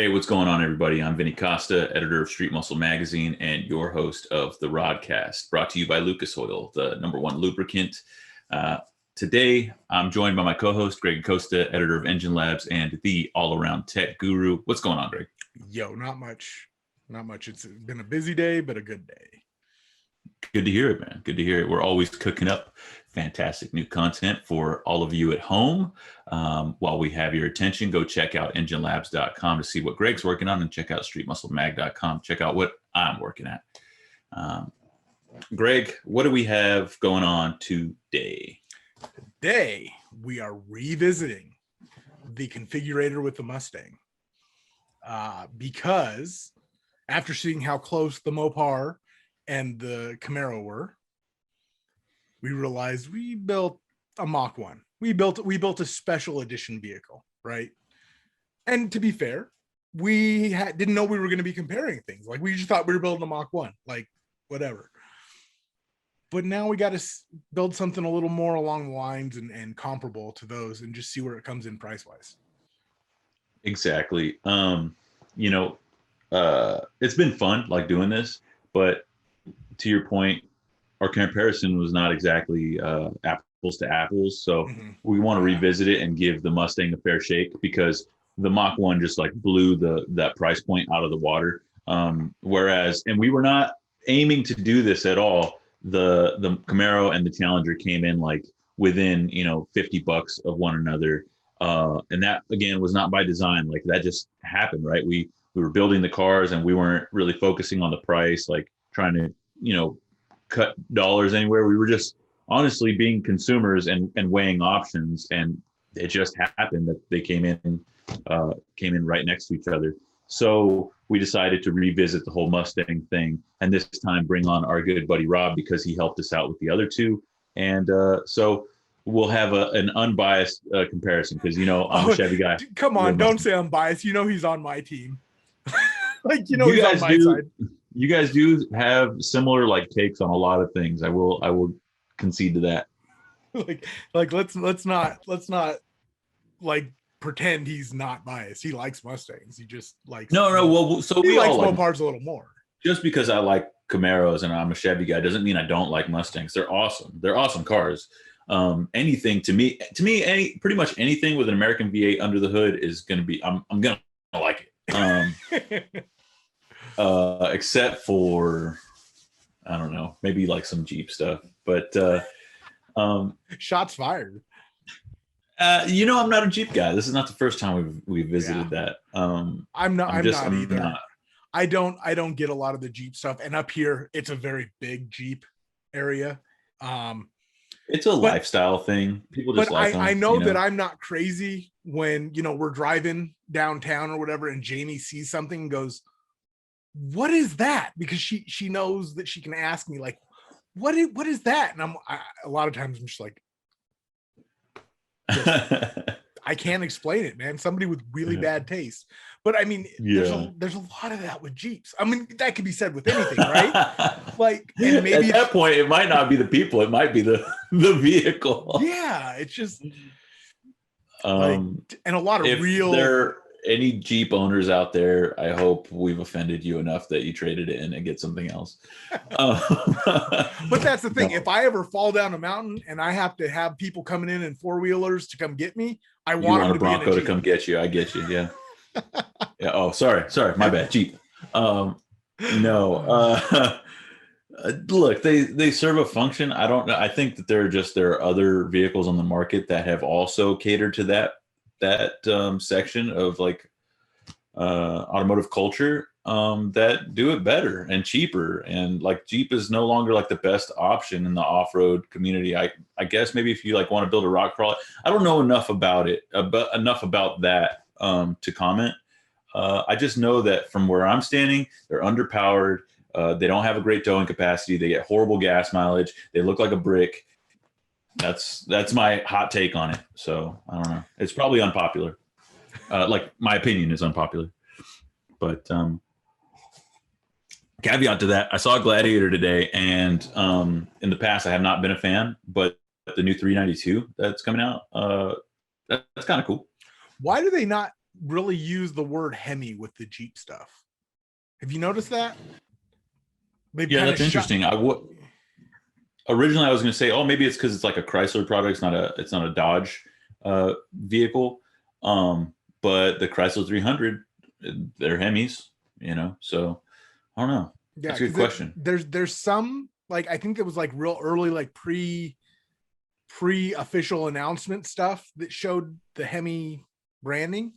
Hey, what's going on, everybody? I'm Vinny Costa, editor of Street Muscle Magazine and your host of the RodCAST, brought to you by Lucas Oil, the #1 lubricant. Today, I'm joined by my co-host, Greg Costa, editor of Engine Labs and the all-around tech guru. What's going on, Greg? Yo, not much. Not much. It's been a busy day, but a good day. Good to hear it, man. Good to hear it. We're always cooking up fantastic new content for all of you at home. While we have your attention, go check out enginelabs.com to see what Greg's working on, and check out streetmusclemag.com. Check out what I'm working at. Greg, what do we have going on today? Today, we are revisiting the configurator with the Mustang. Because after seeing how close the Mopar and the Camaro were, we realized we built a Mach 1. We built a special edition vehicle, right? And to be fair, we didn't know we were going to be comparing things. Like, we just thought we were building a Mach 1, like whatever. But now we got to build something a little more along the lines and comparable to those, and just see where it comes in price wise. Exactly. It's been fun, like, doing this, but to your point, our comparison was not exactly apples to apples. So we want to revisit it and give the Mustang a fair shake, because the Mach 1 just like blew that price point out of the water. Whereas, and we were not aiming to do this at all. The Camaro and the Challenger came in like within, $50 of one another. And that, again, was not by design. Like, that just happened, right? We were building the cars and we weren't really focusing on the price, like trying to, cut dollars anywhere. We were just honestly being consumers and weighing options. And it just happened that they came in right next to each other. So we decided to revisit the whole Mustang thing, and this time bring on our good buddy Rob, because he helped us out with the other two. And so we'll have an unbiased comparison, because, I'm a Chevy guy. Come on, don't say unbiased. He's on my team. He's on my side. You guys do have similar takes on a lot of things. I will concede to that. Let's not pretend he's not biased. He likes Mustangs. He just likes Well, so we likes all like Mopars a little more. Just because I like Camaros and I'm a Chevy guy doesn't mean I don't like Mustangs. They're awesome. They're awesome cars. Anything to me, pretty much anything with an American V8 under the hood is going to be, I'm going to like it. Except for, I don't know, maybe like some Jeep stuff, but shots fired. I'm not a Jeep guy. This is not the first time we've visited that. I'm not either. I don't get a lot of the Jeep stuff, and up here it's a very big Jeep area. It's a lifestyle thing. People just like them. I know that I'm not crazy when we're driving downtown or whatever, and Jamie sees something and goes, "What is that?" Because she knows that she can ask me, like, what is that? And a lot of times I'm just like, I can't explain it, man. Somebody with really bad taste. But I mean, there's a lot of that with Jeeps. I mean, that could be said with anything, right? And maybe at that point, it might not be the people; it might be the vehicle. Yeah, it's just and a lot of real. There are any Jeep owners out there, I hope we've offended you enough that you traded it in and get something else. But that's the thing. No. If I ever fall down a mountain and I have to have people coming in 4-wheelers to come get me, I want a Bronco to come get you. I get you. Yeah. Yeah. Oh, sorry. My bad. Jeep. Look, they serve a function. I don't know. I think that there are other vehicles on the market that have also catered to that section of automotive culture that do it better and cheaper. And Jeep is no longer the best option in the off-road community. I guess maybe if you want to build a rock crawler, I don't know enough about that to comment. I just know that from where I'm standing, they're underpowered. They don't have a great towing capacity. They get horrible gas mileage. They look like a brick. That's my hot take on it. So I don't know. It's probably unpopular. My opinion is unpopular. But caveat to that, I saw a Gladiator today, and in the past I have not been a fan, but the new 392 that's coming out, that's kind of cool. Why do they not really use the word Hemi with the Jeep stuff. Have you noticed that? Yeah, that's interesting. Originally I was going to say, oh, maybe it's because it's like a Chrysler product. It's not a Dodge vehicle. But the Chrysler 300, they're Hemis, so I don't know. Yeah, that's a good question. There's some, like, I think it was like real early, like pre-official announcement stuff that showed the Hemi branding,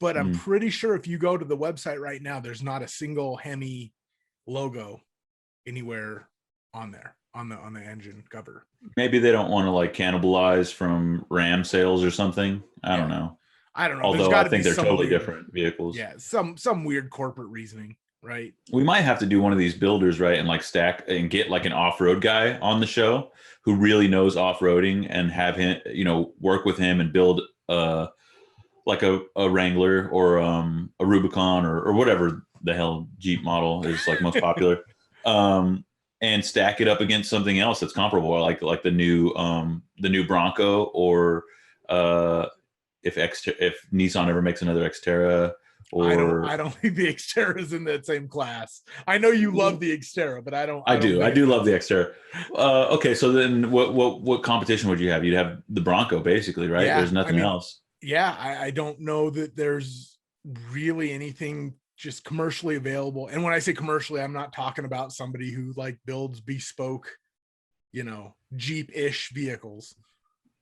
but I'm pretty sure if you go to the website right now, there's not a single Hemi logo anywhere on there on the engine cover. Maybe they don't want to like cannibalize from Ram sales or something. I don't know. Although I think they're totally different vehicles. Yeah, some weird corporate reasoning, right? We might have to do one of these builders, right, and like stack and get like an off-road guy on the show who really knows off-roading and have him, work with him and build like a Wrangler or a Rubicon or whatever the hell Jeep model is like most popular, and stack it up against something else that's comparable, like the new Bronco, or if Nissan ever makes another Xterra. Or I don't think the Xterra is in that same class. I know you love the Xterra, but I don't. I do love the Xterra. Okay, so then what competition would you have? You'd have the Bronco, basically, right? Yeah, there's nothing else. Yeah, I don't know that there's really anything just commercially available. And when I say commercially, I'm not talking about somebody who like builds bespoke, Jeep-ish vehicles.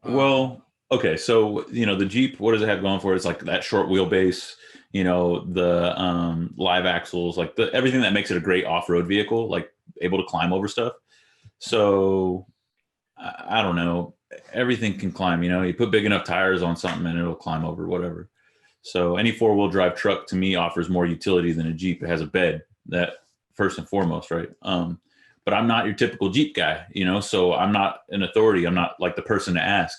Well, okay, so the Jeep, what does it have going for it? It's like that short wheelbase, the live axles, like everything that makes it a great off-road vehicle, like able to climb over stuff. So I don't know, everything can climb. You put big enough tires on something and it'll climb over whatever. So any four-wheel drive truck to me offers more utility than a Jeep. It has a bed, that first and foremost, right? But I'm not your typical Jeep guy, so I'm not an authority. I'm not like the person to ask.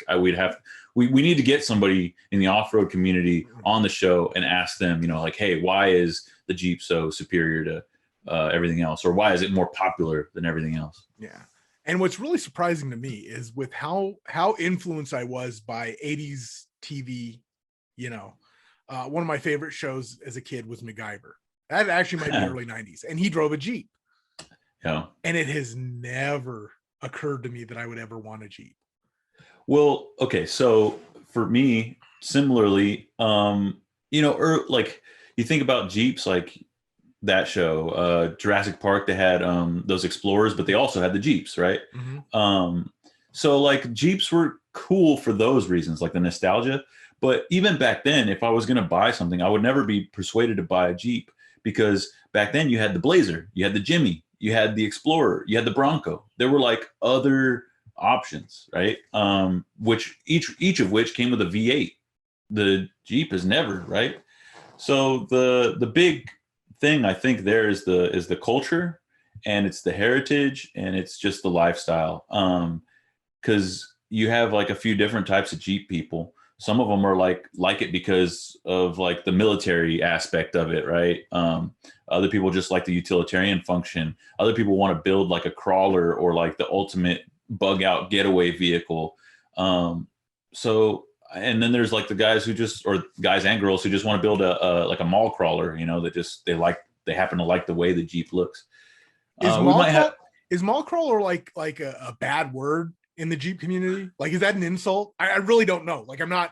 We need to get somebody in the off-road community on the show and ask them, like, hey, why is the Jeep so superior to everything else? Or why is it more popular than everything else? Yeah. And what's really surprising to me is with how influenced I was by 80s TV, one of my favorite shows as a kid was MacGyver. That actually might be early 90s. And he drove a Jeep. Yeah. And it has never occurred to me that I would ever want a Jeep. Well, okay. So for me, similarly, like you think about Jeeps, like that show, Jurassic Park, they had those Explorers, but they also had the Jeeps, right? Mm-hmm. So like Jeeps were cool for those reasons, like the nostalgia. But even back then, if I was going to buy something, I would never be persuaded to buy a Jeep, because back then you had the Blazer, you had the Jimmy, you had the Explorer, you had the Bronco. There were like other options, right? Which each of which came with a V8. The Jeep is never, right? So the big thing I think there is the culture, and it's the heritage, and it's just the lifestyle. Because you have like a few different types of Jeep people. Some of them are like it because of like the military aspect of it, right? Other people just like the utilitarian function. Other people want to build like a crawler or like the ultimate bug out getaway vehicle. So, and then there's like the guys or guys and girls who just want to build a mall crawler, that they happen to like the way the Jeep looks. Is mall crawler like a bad word in the Jeep community? Like, is that an insult? I really don't know. Like, I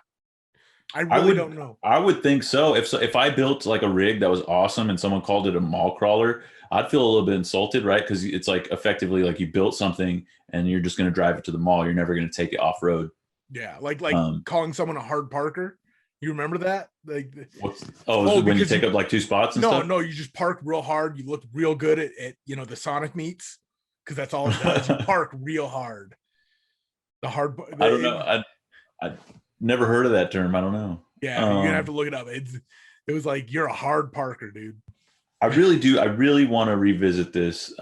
don't know. I would think so. If I built like a rig that was awesome and someone called it a mall crawler, I'd feel a little bit insulted, right? Because it's like effectively like you built something and you're just going to drive it to the mall. You're never going to take it off road. Yeah, like calling someone a hard parker. You remember that? Like, when you take up like two spots and stuff? No, you just park real hard. You look real good at the Sonic meets, because that's all it does. You park real hard. I don't know. I never heard of that term. I don't know. Yeah, you're gonna have to look it up. It was like, you're a hard parker, dude. I really do. I really want to revisit this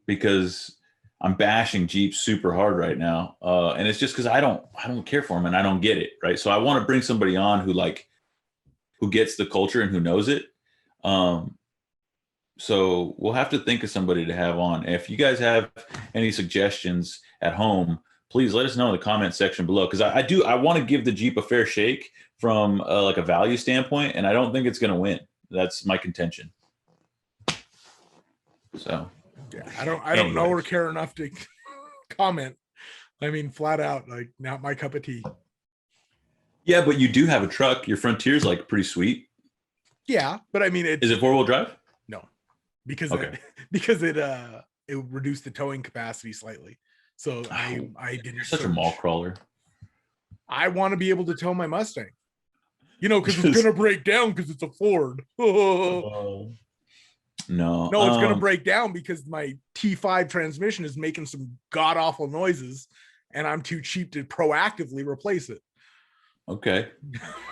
because I'm bashing Jeep super hard right now, and it's just because I don't care for them and I don't get it, right? So I want to bring somebody on who gets the culture and who knows it. So we'll have to think of somebody to have on. If you guys have any suggestions at home, please let us know in the comment section below, because I want to give the Jeep a fair shake from like a value standpoint, and I don't think it's going to win. That's my contention. So yeah, I don't know or care enough to comment. I mean, flat out, like, not my cup of tea. Yeah, but you do have a truck. Your Frontier's like pretty sweet. Yeah, but I mean, is it 4-wheel drive? No, because okay. it reduced the towing capacity slightly. So I didn't. You're such a mall crawler. I want to be able to tow my Mustang, because it's gonna break down because it's a Ford. No, it's gonna break down because my T5 transmission is making some god awful noises, and I'm too cheap to proactively replace it. Okay,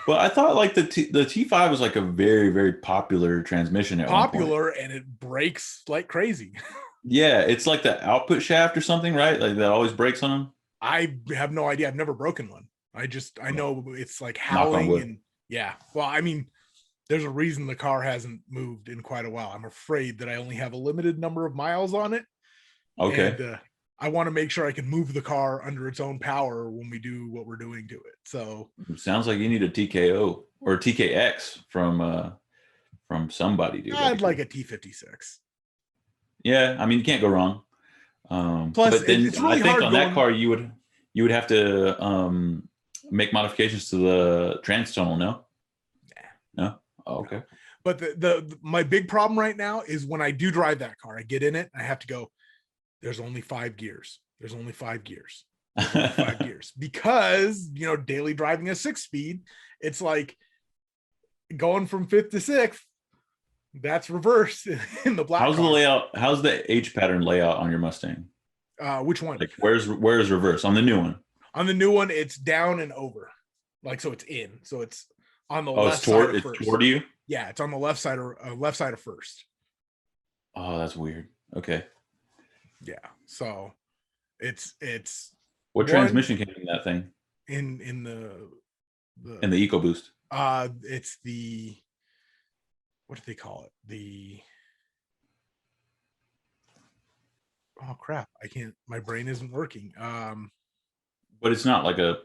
but I thought like the T5 was like a very, very popular transmission at one point. And it breaks like crazy. Yeah, it's like the output shaft or something, right? Like that always breaks on them. I have no idea. I've never broken one. I know it's like howling and yeah. Well, I mean, there's a reason the car hasn't moved in quite a while. I'm afraid that I only have a limited number of miles on it. Okay. And, I want to make sure I can move the car under its own power when we do what we're doing to it. So it sounds like you need a TKO or a TKX from somebody, dude. I'd like a T56. Yeah, I mean, you can't go wrong. Plus, but then it's really I think hard on that car you would have to make modifications to the trans tunnel. No. No. Oh, okay. But my big problem right now is when I do drive that car, I get in it, I have to go, there's only 5 gears. There's only 5 gears. There's only 5 gears. Because, daily driving a 6-speed, it's like going from 5th to 6th. That's reverse in the black. How's the layout? How's the H pattern layout on your Mustang? Which one? Like where's reverse on the new one? On the new one, it's down and over. Like, so it's in. So it's on the left side. It's toward you? Yeah, it's on the left side of first. Oh, that's weird. Okay. Yeah. So it's what transmission came in that thing? In the EcoBoost. It's the, what do they call it? Oh crap, I can't, my brain isn't working. But it's not the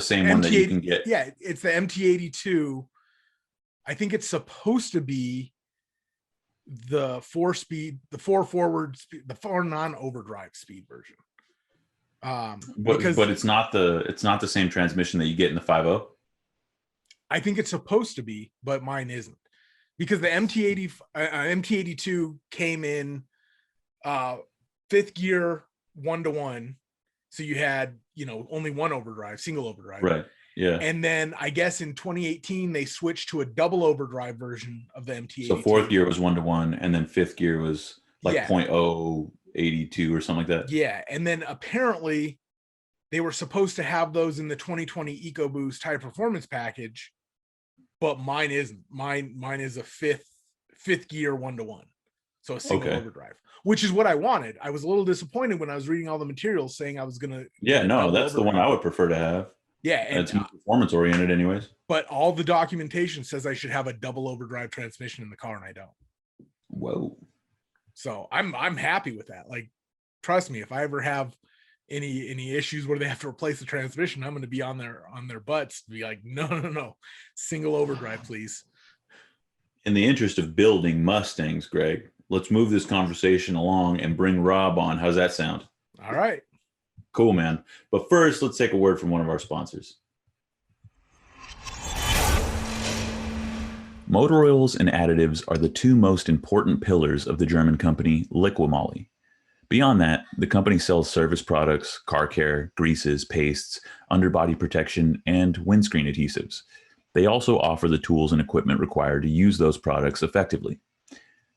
same one that you can get. Yeah, it's the MT82. I think it's supposed to be the 4-speed, the 4 forward speed, the 4 non-overdrive speed version. But it's not the same transmission that you get in the 5.0. I think it's supposed to be, but mine isn't, because the MT82 came in 5th gear 1-to-1, so you had only one overdrive, single overdrive, right? Yeah. And then I guess in 2018 they switched to a double overdrive version of the MT82. So 4th gear was 1-to-1, and then 5th gear was like 0.082 or something like that. Yeah, and then apparently they were supposed to have those in the 2020 EcoBoost high performance package, but mine isn't. Mine is a fifth gear 1-to-1, so a single overdrive, which is what I wanted. I was a little disappointed when I was reading all the materials saying I was gonna. Yeah, no, that's the one I would prefer to have. Yeah, and it's performance oriented, anyways. But all the documentation says I should have a double overdrive transmission in the car, and I don't. Whoa. So I'm happy with that. Like, trust me, if I ever have any issues where they have to replace the transmission, I'm going to be on their butts to be like, no, single overdrive, please. In the interest of building Mustangs, Greg, let's move this conversation along and bring Rob on. How's that sound? All right. Cool, man. But first, let's take a word from one of our sponsors. Motor oils and additives are the two most important pillars of the German company Liqui-Moly. Beyond that, the company sells service products, car care, greases, pastes, underbody protection, and windscreen adhesives. They also offer the tools and equipment required to use those products effectively.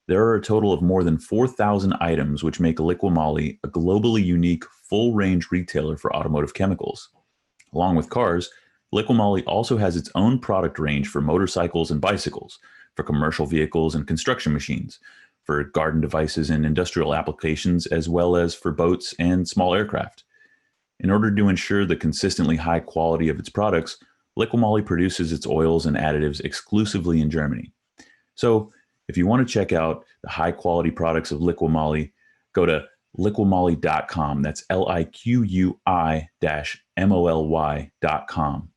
There are a total of more than 4,000 items, which make Liqui-Moly a globally unique, full-range retailer for automotive chemicals. Along with cars, Liqui-Moly also has its own product range for motorcycles and bicycles, for commercial vehicles and construction machines, for garden devices and industrial applications, as well as for boats and small aircraft. In order to ensure the consistently high quality of its products, Liqui-Moly produces its oils and additives exclusively in Germany. So, if you want to check out the high-quality products of Liqui-Moly, go to liquimoly.com. That's LIQUI-MOLY.com.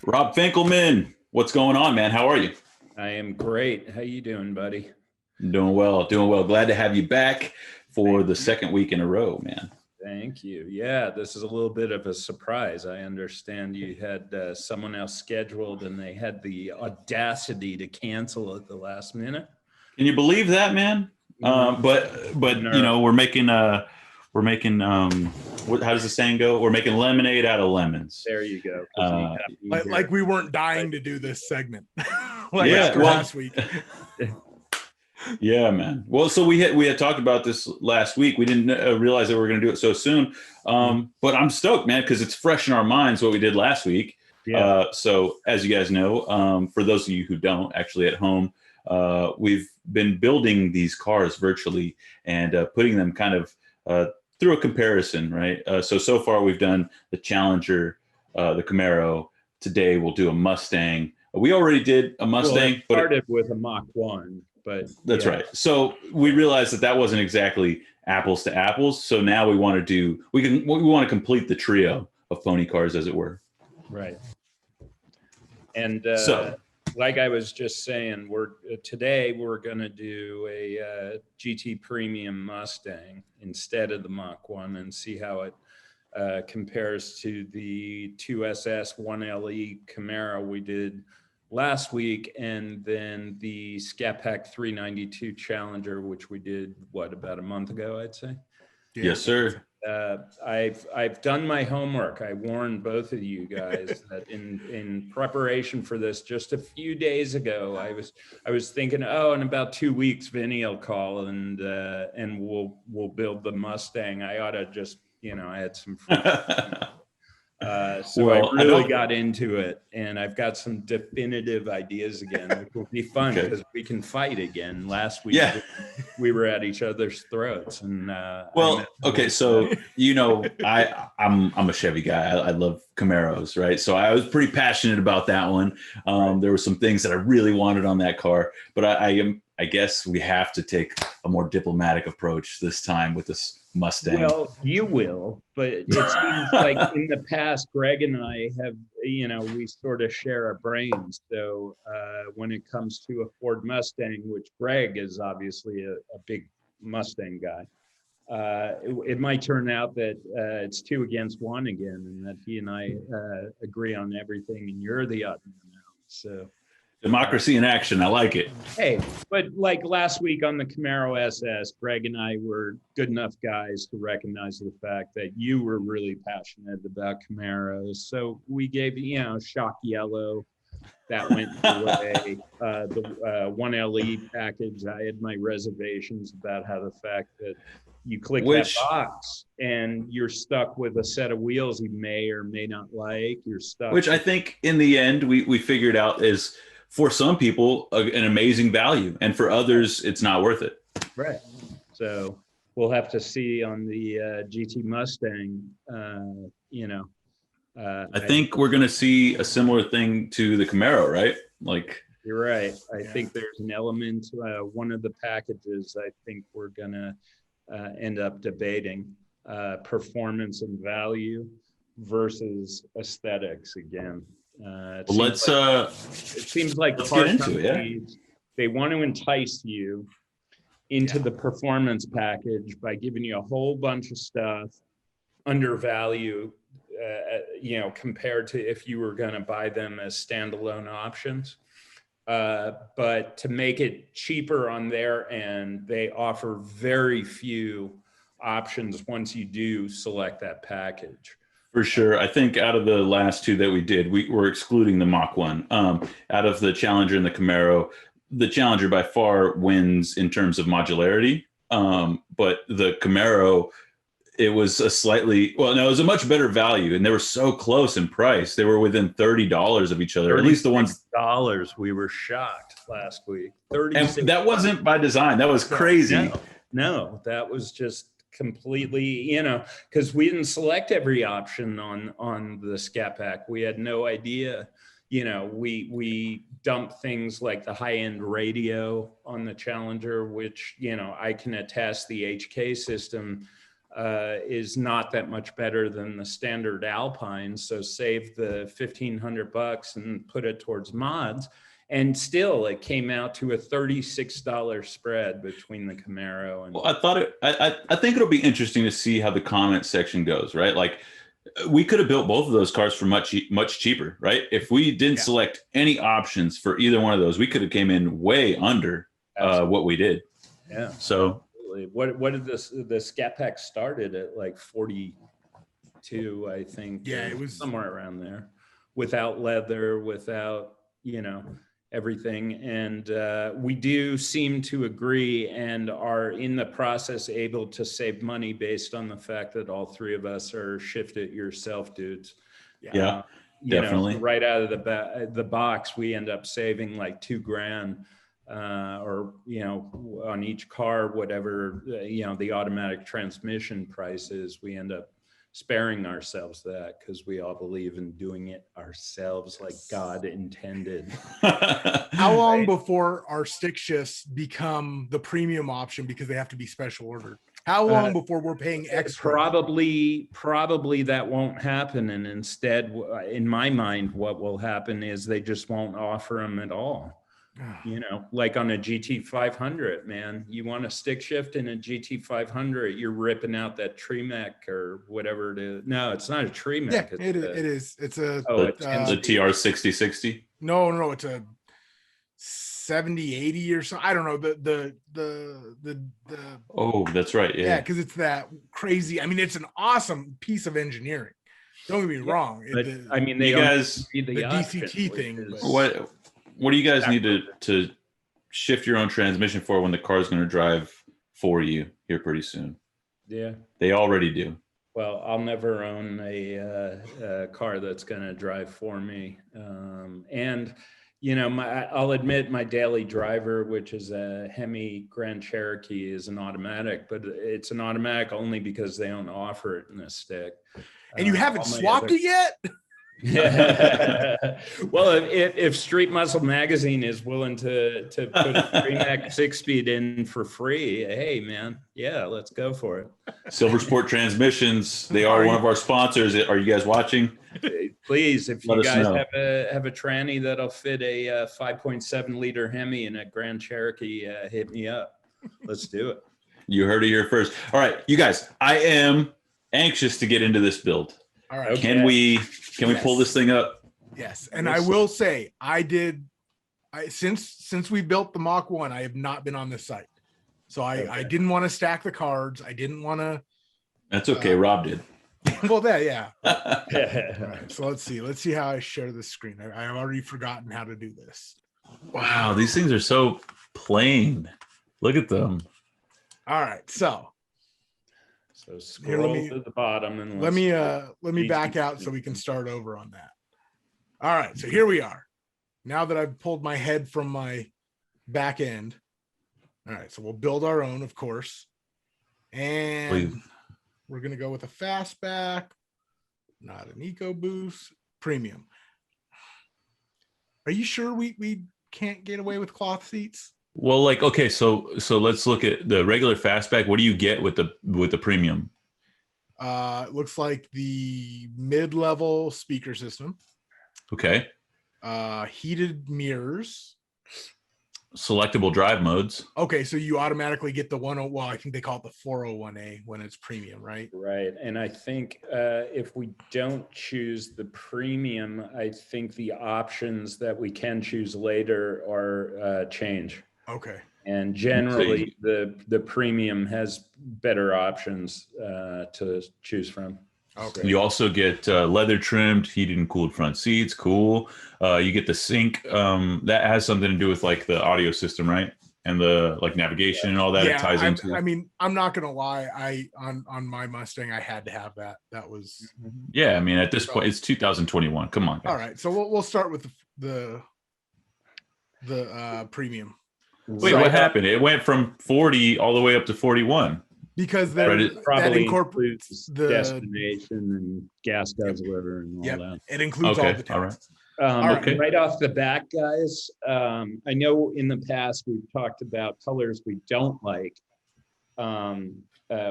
Rob Finkelman, what's going on, man? How are you? I am great. How you doing, buddy? Doing well, doing well. Glad to have you back for the second week in a row, man. Thank you. Yeah, this is a little bit of a surprise. I understand you had someone else scheduled and they had the audacity to cancel at the last minute. Can you believe that, man? But you know, how does the saying go? We're making lemonade out of lemons. There you go. Like we weren't dying to do this segment last week. Yeah, man. Well, so we had talked about this last week. We didn't realize that we were going to do it so soon. But I'm stoked, man, because it's fresh in our minds what we did last week. Yeah. So as you guys know, for those of you who don't actually at home, we've been building these cars virtually and putting them kind of through a comparison, right? So far we've done the Challenger, the Camaro. Today we'll do a Mustang. We already did a Mustang. Well, it started with a Mach 1. But that's right. So we realized that wasn't exactly apples to apples. So now we want to complete the trio of pony cars, as it were. Right. And like I was just saying, today we're going to do a GT Premium Mustang instead of the Mach 1 and see how it compares to the 2SS 1LE Camaro we did last week, and then the Scat 392 Challenger, which we did about a month ago, I'd say. Yeah. Yes, sir. I've done my homework. I warned both of you guys that in preparation for this, just a few days ago, I was thinking, in about 2 weeks, Vinny will call and we'll build the Mustang. I ought to just, I had some fun. So I really got into it, and I've got some definitive ideas again, which will be fun because we can fight again. Last week, we were at each other's throats, and so I'm a Chevy guy. I love Camaros, right? So I was pretty passionate about that one. There were some things that I really wanted on that car, but I guess we have to take a more diplomatic approach this time with this Mustang. Well, you will, but it seems like in the past, Greg and I have, we sort of share our brains. So when it comes to a Ford Mustang, which Greg is obviously a big Mustang guy, it might turn out that it's 2 against 1 again, and that he and I agree on everything, and you're the odd man out. So. Democracy in action. I like it. Hey, but like last week on the Camaro SS, Greg and I were good enough guys to recognize the fact that you were really passionate about Camaros. So we gave shock yellow. That went away. The 1LE package, I had my reservations about how the fact that you click that box and you're stuck with a set of wheels you may or may not like. You're stuck. Which I think in the end we figured out is, for some people, an amazing value, and for others, it's not worth it. Right. So we'll have to see on the GT Mustang. I think we're going to see a similar thing to the Camaro, right? Like, you're right. I think there's an element. One of the packages I think we're going to end up debating performance and value versus aesthetics again. It seems like let's get into it. They want to entice you into the performance package by giving you a whole bunch of stuff undervalue, compared to if you were going to buy them as standalone options. But to make it cheaper on their end, they offer very few options once you do select that package. For sure. I think out of the last two that we did, we were excluding the Mach 1. Out of the Challenger and the Camaro, the Challenger by far wins in terms of modularity. But the Camaro, it was it was a much better value, and they were so close in price. They were within $30 of each other. At least the ones dollars. We were shocked last week. $36. And that wasn't by design. That was crazy. No, that was just completely, because we didn't select every option on the Scat Pack. We had no idea. We dumped things like the high-end radio on the Challenger, which I can attest the HK system is not that much better than the standard Alpine. So save the $1,500 and put it towards mods. And still, it came out to a $36 spread between the Camaro and. Well, I think it'll be interesting to see how the comment section goes, right? Like, we could have built both of those cars for much cheaper, right? If we didn't select any options for either one of those, we could have came in way under what we did. Yeah. So what did the Scat Pack started at, like 42, I think. Yeah, it was somewhere around there, without leather, without, everything. And we do seem to agree and are in the process able to save money based on the fact that all three of us are shift it yourself dudes. Yeah, definitely. Right out of the box, we end up saving like $2,000 or, on each car, whatever, the automatic transmission price is, we end up sparing ourselves that because we all believe in doing it ourselves like God intended. How long before our stick shifts become the premium option because they have to be special ordered? How long before we're paying extra? Probably that won't happen. And instead, in my mind, what will happen is they just won't offer them at all. Like on a GT 500, man, you want a stick shift in a GT 500, you're ripping out that Tremec or whatever it is. No, it's not a Tremec. Yeah, it is. It's a the TR 6060. No, it's a 7080 or so. I don't know the Oh, that's right. Yeah, because it's that crazy. I mean, it's an awesome piece of engineering. Don't get me wrong. But, the DCT thing. What do you guys need to shift your own transmission for when the car is going to drive for you here pretty soon? Yeah, they already do. Well, I'll never own a car that's going to drive for me. And I'll admit my daily driver, which is a Hemi Grand Cherokee, is an automatic, but it's an automatic only because they don't offer it in a stick. And you haven't swapped it yet? Well, if Street Muscle Magazine is willing to put a Tremec 6-speed in for free, hey man, yeah, let's go for it. Silver Sport Transmissions, they are one of our sponsors. Are you guys watching? Please, if you guys have a tranny that'll fit a 5.7 liter Hemi in a Grand Cherokee, hit me up. Let's do it. You heard it here first. All right, you guys, I am anxious to get into this build. All right. Okay. Can we pull this thing up? Yes. And I will say since we built the Mach 1, I have not been on this site. So I didn't want to stack the cards. I didn't want to. That's okay. Rob did. Well, yeah. All right, so let's see how I share the screen. I've already forgotten how to do this. Wow, these things are so plain. Look at them. All right, so scroll to the bottom and let me back out so we can start over on that. All right, so here we are. Now that I've pulled my head from my back end. All right, so we'll build our own, of course. And we're going to go with a fastback, not an EcoBoost, premium. Are you sure we can't get away with cloth seats? Well, okay, so let's look at the regular fastback. What do you get with the premium? It looks like the mid-level speaker system. Okay. Heated mirrors. Selectable drive modes. Okay, so you automatically get the I think they call it the 401A when it's premium, right? Right. And I think if we don't choose the premium, I think the options that we can choose later are change. Okay. And generally the premium has better options to choose from. Okay. You also get leather trimmed, heated and cooled front seats. Cool. You get the sync. That has something to do with the audio system, right? And the navigation and all that. Yeah, it ties into. I mean, I'm not gonna lie. On my Mustang, I had to have that. That was. Yeah, I mean, at this point, it's 2021. Come on, guys. All right, so we'll start with the premium. Wait, what happened? It went from 40 all the way up to 41. Because that incorporates the destination and gas guzzler and all that. It includes all the tests. All right. Right off the bat, guys, I know in the past we've talked about colors we don't like.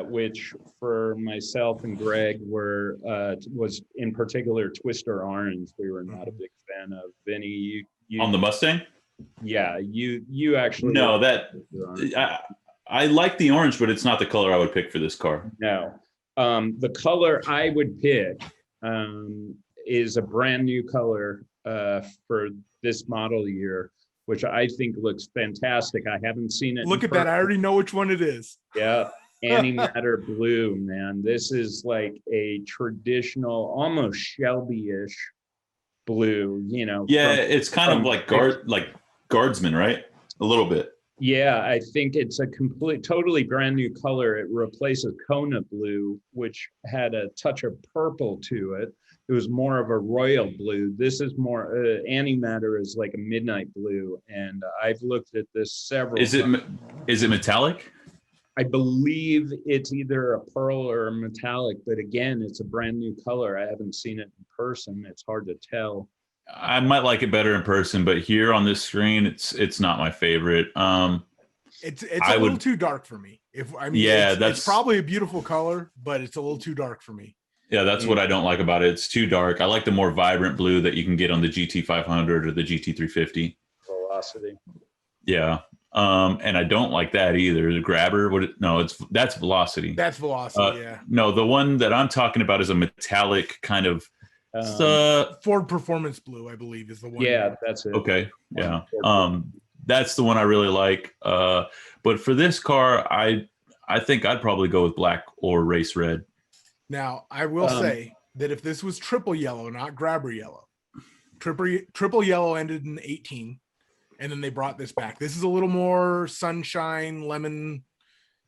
which for myself and Greg was in particular Twister Orange. We were not a big fan of. Vinny, you On the Mustang? Yeah, you actually. No, I like the orange, but it's not the color I would pick for this car. No, the color I would pick is a brand new color for this model year, which I think looks fantastic. I haven't seen it. Look at that. I already know which one it is. Yeah. Antimatter blue, man. This is like a traditional, almost Shelby-ish blue, you know. Yeah, it's kind of like guardsman, right? A little bit. Yeah, I think it's a totally brand new color. It replaces Kona blue, which had a touch of purple to it. It was more of a royal blue. This is more, antimatter is like a midnight blue. And I've looked at this several times. Is it metallic? I believe it's either a pearl or a metallic, but again, it's a brand new color. I haven't seen it in person. It's hard to tell. I might like it better in person, but here on this screen, it's not my favorite. It's a little too dark for me. It's probably a beautiful color, but it's a little too dark for me. Yeah, that's what I don't like about it. It's too dark. I like the more vibrant blue that you can get on the GT500 or the GT350. Velocity. Yeah. And I don't like that either. The grabber, that's velocity. That's velocity, yeah. No, the one that I'm talking about is a metallic kind of Ford Performance Blue, I believe, is the one. Yeah, that's it. Okay. Yeah. That's the one I really like. But for this car, I think I'd probably go with black or race red. Now, I will say that if this was triple yellow, not grabber yellow, triple yellow ended in 18. And then they brought this back. This is a little more sunshine, lemon,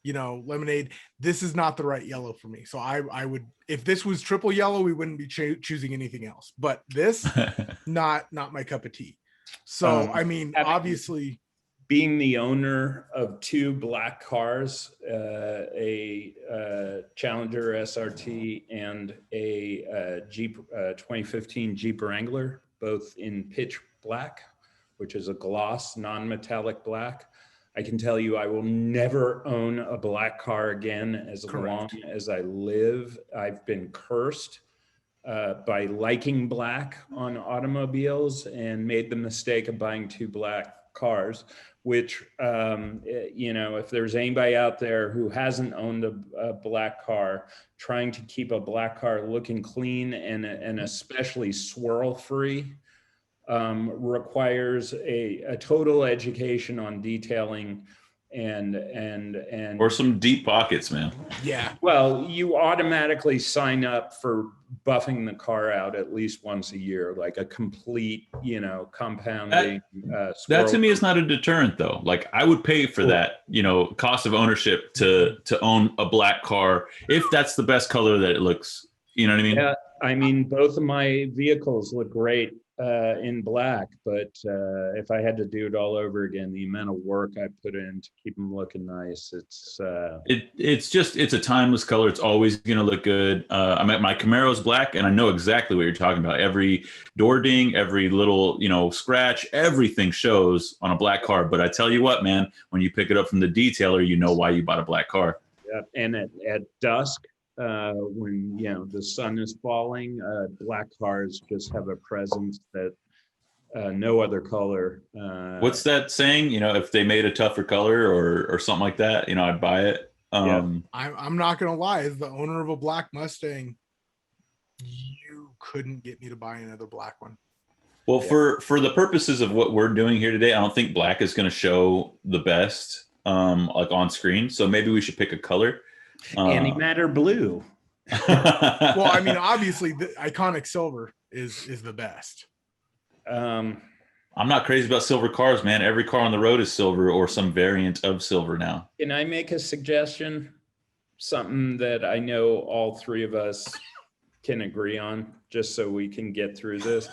lemonade. This is not the right yellow for me. So I would, if this was triple yellow, we wouldn't be choosing anything else. But this, not my cup of tea. So, obviously. Being the owner of two black cars, a Challenger SRT and a Jeep 2015 Jeep Wrangler, both in pitch black, which is a gloss, non-metallic black. I can tell you I will never own a black car again as long as I live. I've been cursed by liking black on automobiles and made the mistake of buying two black cars, which, if there's anybody out there who hasn't owned a black car, trying to keep a black car looking clean and especially swirl-free, requires a total education on detailing and or some deep pockets, man. Yeah. Well, you automatically sign up for buffing the car out at least once a year, like a complete, compounding. That to me is not a deterrent though. Like I would pay for that, cost of ownership to own a black car if that's the best color that it looks. You know what I mean? Yeah. I mean, both of my vehicles look great in black, but if I had to do it all over again, the amount of work I put in to keep them looking nice, it's a timeless color. It's always going to look good. My Camaro's black, and I know exactly what you're talking about. Every door ding, every little scratch, everything shows on a black car. But I tell you what, man, when you pick it up from the detailer, you know why you bought a black car. Yeah, and at dusk, when the sun is falling, black cars just have a presence that no other color. What's that saying? If they made a tougher color or something like that, I'd buy it. I'm not gonna lie, as the owner of a black Mustang, you couldn't get me to buy another black one. Well, for the purposes of what we're doing here today, I don't think black is going to show the best like on screen. So maybe we should pick a color. Antimatter blue. Well, obviously the iconic silver is the best. I'm not crazy about silver cars, man. Every car on the road is silver or some variant of silver now. Can I make a suggestion? Something that I know all three of us can agree on, just so we can get through this.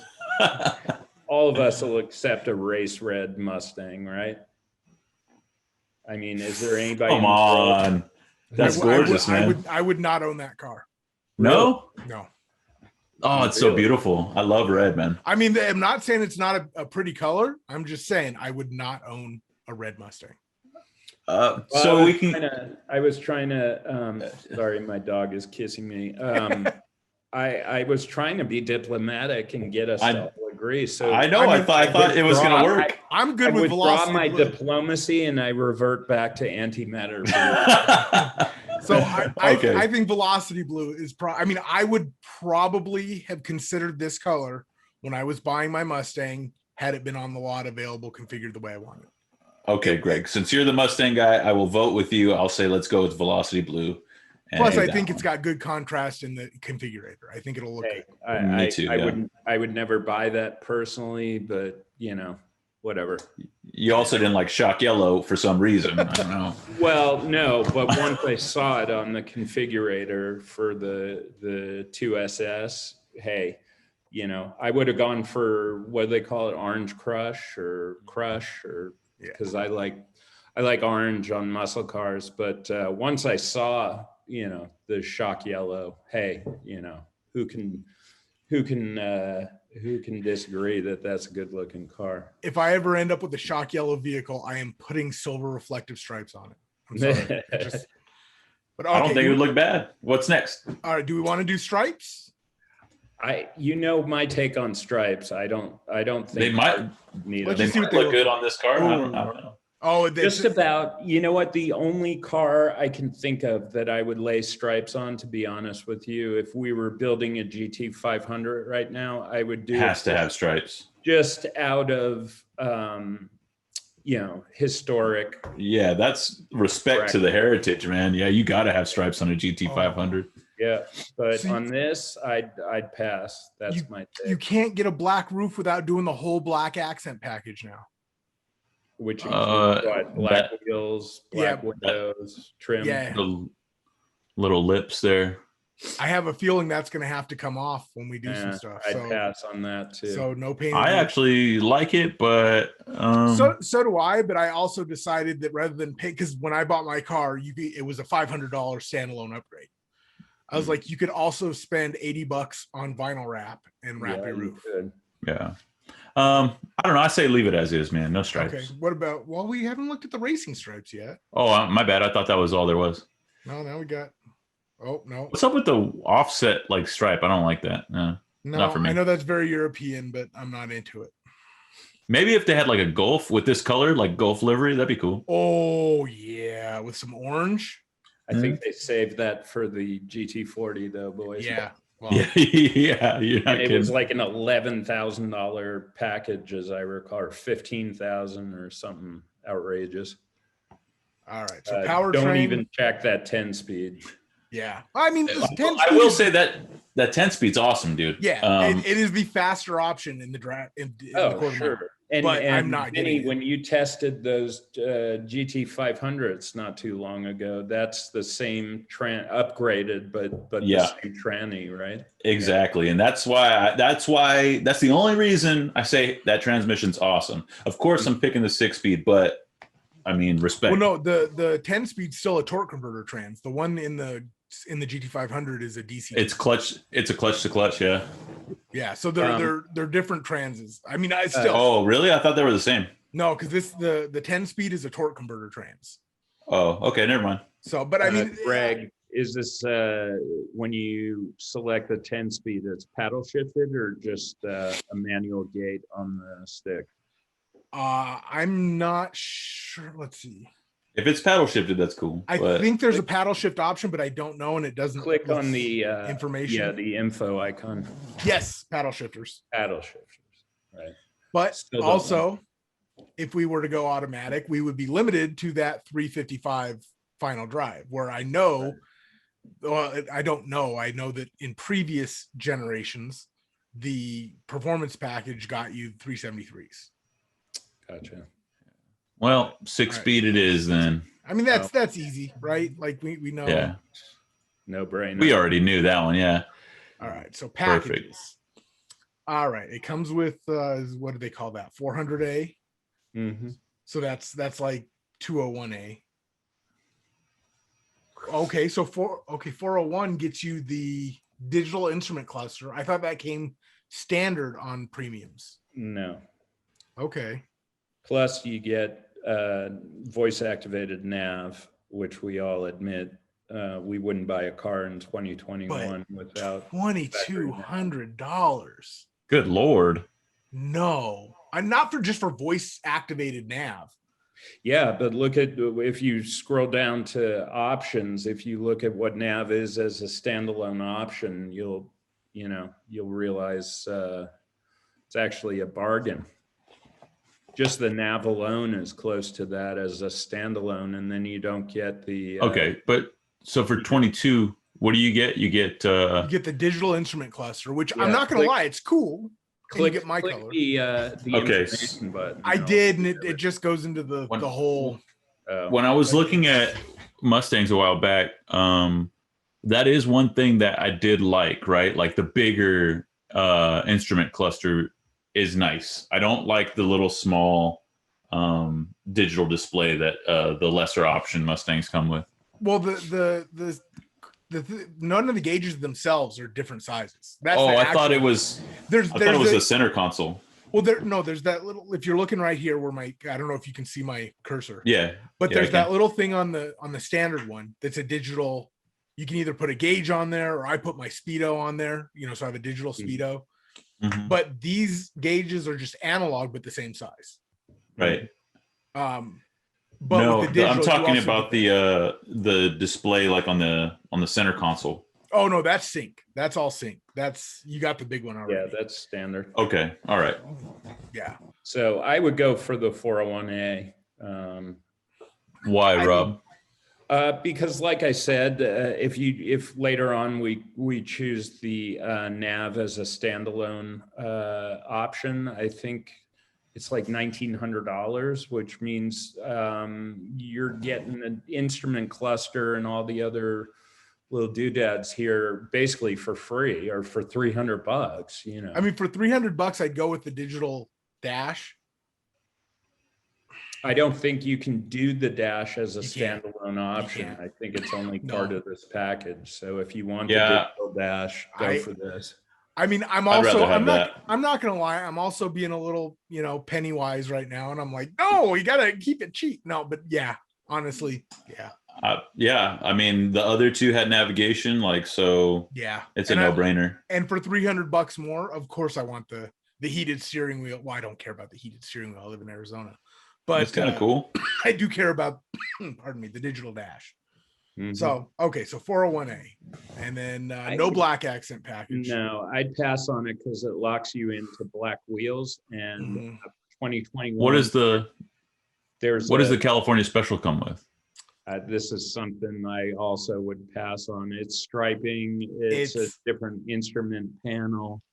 All of us will accept a race red Mustang, right? Is there anybody? Come on. That's gorgeous, man. I would not own that car. No? No. Oh, it's so beautiful. I love red, man. I'm not saying it's not a pretty color. I'm just saying I would not own a red Mustang. So we can. I was trying to. Sorry, my dog is kissing me. I was trying to be diplomatic and get us to all agree. So I know. I thought it was going to work. I'm good with velocity. My diplomacy and I revert back to antimatter. So I think velocity blue is I would probably have considered this color when I was buying my Mustang had it been on the lot available, configured the way I wanted. Okay, Greg, since you're the Mustang guy, I will vote with you. I'll say let's go with velocity blue. Plus, I think it's got good contrast in the configurator. I think it'll look good. Me too. I would never buy that personally, but whatever. You also didn't like shock yellow for some reason. I don't know. Well, no, but once I saw it on the configurator for the 2SS, hey, I would have gone for what do they call it, orange crush, because I like orange on muscle cars. But once I saw the shock yellow, hey, who can disagree that that's a good looking car? If I ever end up with a shock yellow vehicle, I am putting silver reflective stripes on it. I'm sorry. But okay, I don't think it would look bad. What's next? All right, do we want to do stripes? My take on stripes. I don't think they might need. They might look good on this car. I don't know. Oh, just about. You know what? The only car I can think of that I would lay stripes on, to be honest with you, if we were building a GT 500 right now, I would do. Has to have stripes. Just out of, historic. Yeah, that's respect to the heritage, man. Yeah, you got to have stripes on a GT 500. Yeah, but on this, I'd pass. That's my take. You can't get a black roof without doing the whole black accent package now. Which includes black wheels, black windows, trim. Yeah. The little lips there. I have a feeling that's going to have to come off when we do some stuff. I'd pass on that too. So no pain. I actually like it, but so do I. But I also decided that rather than pay, because when I bought my car, it was a $500 standalone upgrade. I was like, you could also spend $80 on vinyl wrap and wrap your roof. Yeah. I don't know. I say leave it as is, man. No stripes. Okay. What about? Well, we haven't looked at the racing stripes yet. Oh, my bad. I thought that was all there was. No, now we got. Oh no. What's up with the offset stripe? I don't like that. No, not for me. I know that's very European, but I'm not into it. Maybe if they had like a Golf with this color, like Golf livery, that'd be cool. Oh yeah, with some orange. I think they saved that for the GT40 though, boys. Yeah. Well, yeah. It was like an $11,000 package, as I recall, or $15,000 or something outrageous. All right. So powertrain. Don't even check that 10-speed. Yeah. I mean, I will say that 10-speed's awesome, dude. Yeah. It is the faster option in the draft. Oh, sure. And I'm not Vinny, when you tested those GT 500s not too long ago, that's the same upgraded, but the same tranny, right? Exactly, and that's the only reason I say that transmission's awesome. Of course, I'm picking the 6-speed, but I mean, respect. Well, no, the 10-speed's still a torque converter trans. The one in the GT 500 is a DC. It's clutch. It's a clutch to clutch. Yeah. Yeah, so they're different transes. I mean, I still. Oh, really? I thought they were the same. No, because the 10-speed is a torque converter trans. Oh, okay, never mind. So, but I mean, Greg, is this when you select the 10-speed, it's paddle shifted or just a manual gate on the stick? I'm not sure. Let's see. If it's paddle shifted, that's cool. I think there's a paddle shift option, but I don't know, and it doesn't click on the information. Yeah, the info icon. Yes, paddle shifters. Paddle shifters, right? But also, if we were to go automatic, we would be limited to that 355 final drive, where I know, well, I don't know. I know that in previous generations, the performance package got you 373s. Gotcha. Well, 6-speed it is then. I mean, that's easy, right? Like we know. Yeah. No brainer. We already knew that one, yeah. All right, so packages. Perfect. All right, it comes with what do they call that? 400A. Mm-hmm. So that's like 201A. Okay, so 401 gets you the digital instrument cluster. I thought that came standard on premiums. No. Okay. Plus, you get voice activated nav, which we all admit we wouldn't buy a car in 2021 without $2,200. Good Lord. No, I'm not just for voice activated nav. Yeah, but look at, if you scroll down to options, if you look at what nav is as a standalone option, you'll realize it's actually a bargain. Just the nav alone is close to that as a standalone, and then you don't get the Okay, but so for 22, what do you get? You get You get the digital instrument cluster, which I'm not gonna lie, it's cool. click, get my click color. the Okay. information button. I did, and it just goes into the whole. When I was looking at Mustangs a while back, that is one thing that I did like, right? Like the bigger instrument cluster is nice. I don't like the little small digital display that the lesser option Mustangs come with. Well, none of the gauges themselves are different sizes. That's I thought it was. I thought it was the center console. Well, there's that little. If you're looking right here, where I don't know if you can see my cursor. Yeah, but there's that little thing on the standard one that's a digital. You can either put a gauge on there, or I put my speedo on there. So I have a digital speedo. Mm-hmm. But these gauges are just analog, but the same size. Right. But no, with the digital, I'm talking about the display like on the center console. Oh no, that's sync. That's all sync. You got the big one already. Yeah, that's standard. Okay, all right. Yeah. So I would go for the 401A. Why, Rob? Because, like I said, if later on we choose the nav as a standalone option, I think it's like $1,900, which means you're getting an instrument cluster and all the other little doodads here basically for free, or for $300. I mean, for $300, I'd go with the digital dash. I don't think you can do the dash as a standalone option. I think it's only part of this package. So if you want the digital dash, go for this. I mean, I'm not gonna lie, I'm also being a little, penny wise right now, and I'm like, no, you gotta keep it cheap. No, but yeah, honestly, yeah. I mean, the other two had navigation, so yeah, it's a no-brainer. And for $300 more, of course, I want the heated steering wheel. Well, I don't care about the heated steering wheel. I live in Arizona, but it's kind of cool. I do care about, pardon me, the digital dash. Mm-hmm. So, okay, so 401A, and then no black accent package. No, I'd pass on it because it locks you into black wheels. And 2021. What is the California special come with? This is something I also would pass on. It's striping. It's a different instrument panel.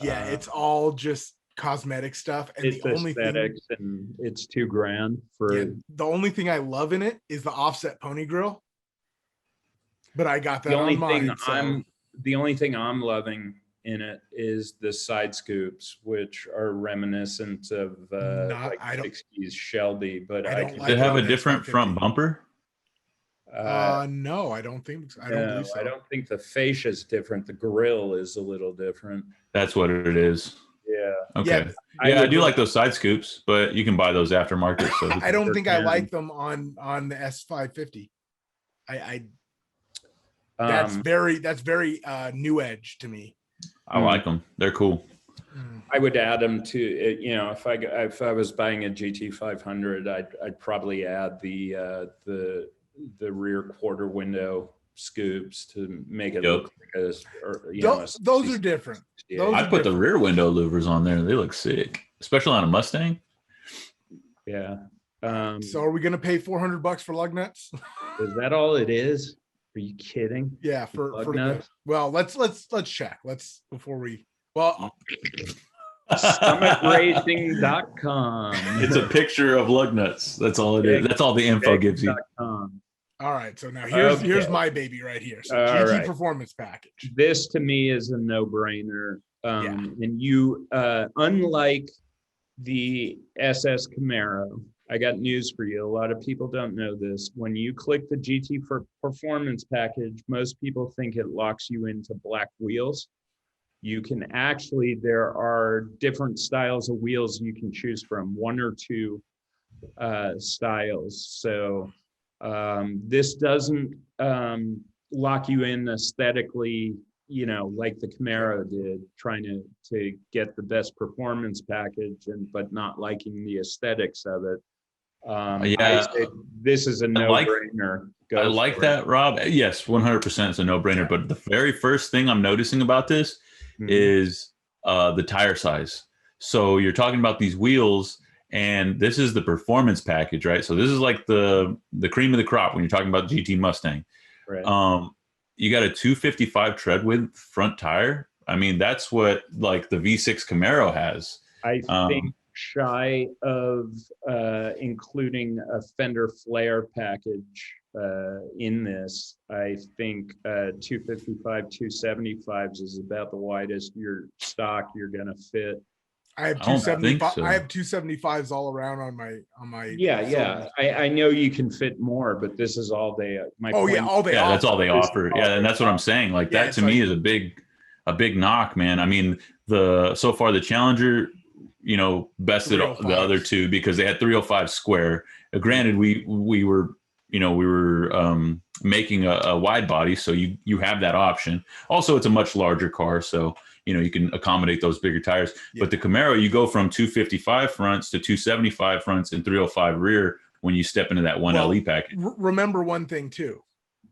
Yeah, it's all just cosmetic stuff. And it's the only aesthetics, and it's $2,000 for. Yeah, the only thing I love in it is the offset pony grill. But I got that on mine. The only thing I'm loving in it is the side scoops, which are reminiscent of 60s Shelby. But Does it have a different front bumper? No, I don't think so. I don't believe so. I don't think the fascia is different. The grill is a little different. That's what it is. Yeah. Okay. Yeah, I do like those side scoops, but you can buy those aftermarket. So I don't think I like them on the S550. That's very new edge to me. I like them. They're cool. I would add them to if I was buying a GT 500, I'd probably add the rear quarter window scoops to make it look like those are different. I'd put the rear window louvers on there. They look sick, especially on a Mustang. Yeah. So are we going to pay $400 for lug nuts? Is that all it is? Are you kidding? Yeah, well, let's check. SummitRacing.com. It's a picture of lug nuts. That's all it is. That's all the info gives you. All right, so now here's my baby right here. So GT Performance Package. This to me is a no-brainer. And you, unlike the SS Camaro, I got news for you. A lot of people don't know this. When you click the GT Performance Package, most people think it locks you into black wheels. You can there are different styles of wheels you can choose from, one or two. styles. So this doesn't lock you in aesthetically, you know, like the Camaro did, trying to get the best performance package, but not liking the aesthetics of it. I say this is a no-brainer. I like that, Rob. Yes, 100% it's a no-brainer. But the very first thing I'm noticing about this is the tire size. So you're talking about these wheels, and this is the performance package, right? So this is like the cream of the crop when you're talking about GT Mustang. Right. You got a 255 tread width front tire. I mean, that's what like the V6 Camaro has. I think shy of including a fender flare package in this. I think 255, 275s is about the widest your stock you're gonna fit. I have 275. So. I have 275s all around on my. Yeah. I know you can fit more, but this is all they. All they. Yeah, that's all they offer. Yeah, and that's what I'm saying. Like that to me is a big knock, man. I mean, so far the Challenger, you know, bested the other two because they had 305 square. Granted, we were making a wide body, so you have that option. Also, it's a much larger car, so you know you can accommodate those bigger tires. Yeah. But the Camaro, you go from 255 fronts to 275 fronts and 305 rear when you step into that 1LE package. Remember one thing too,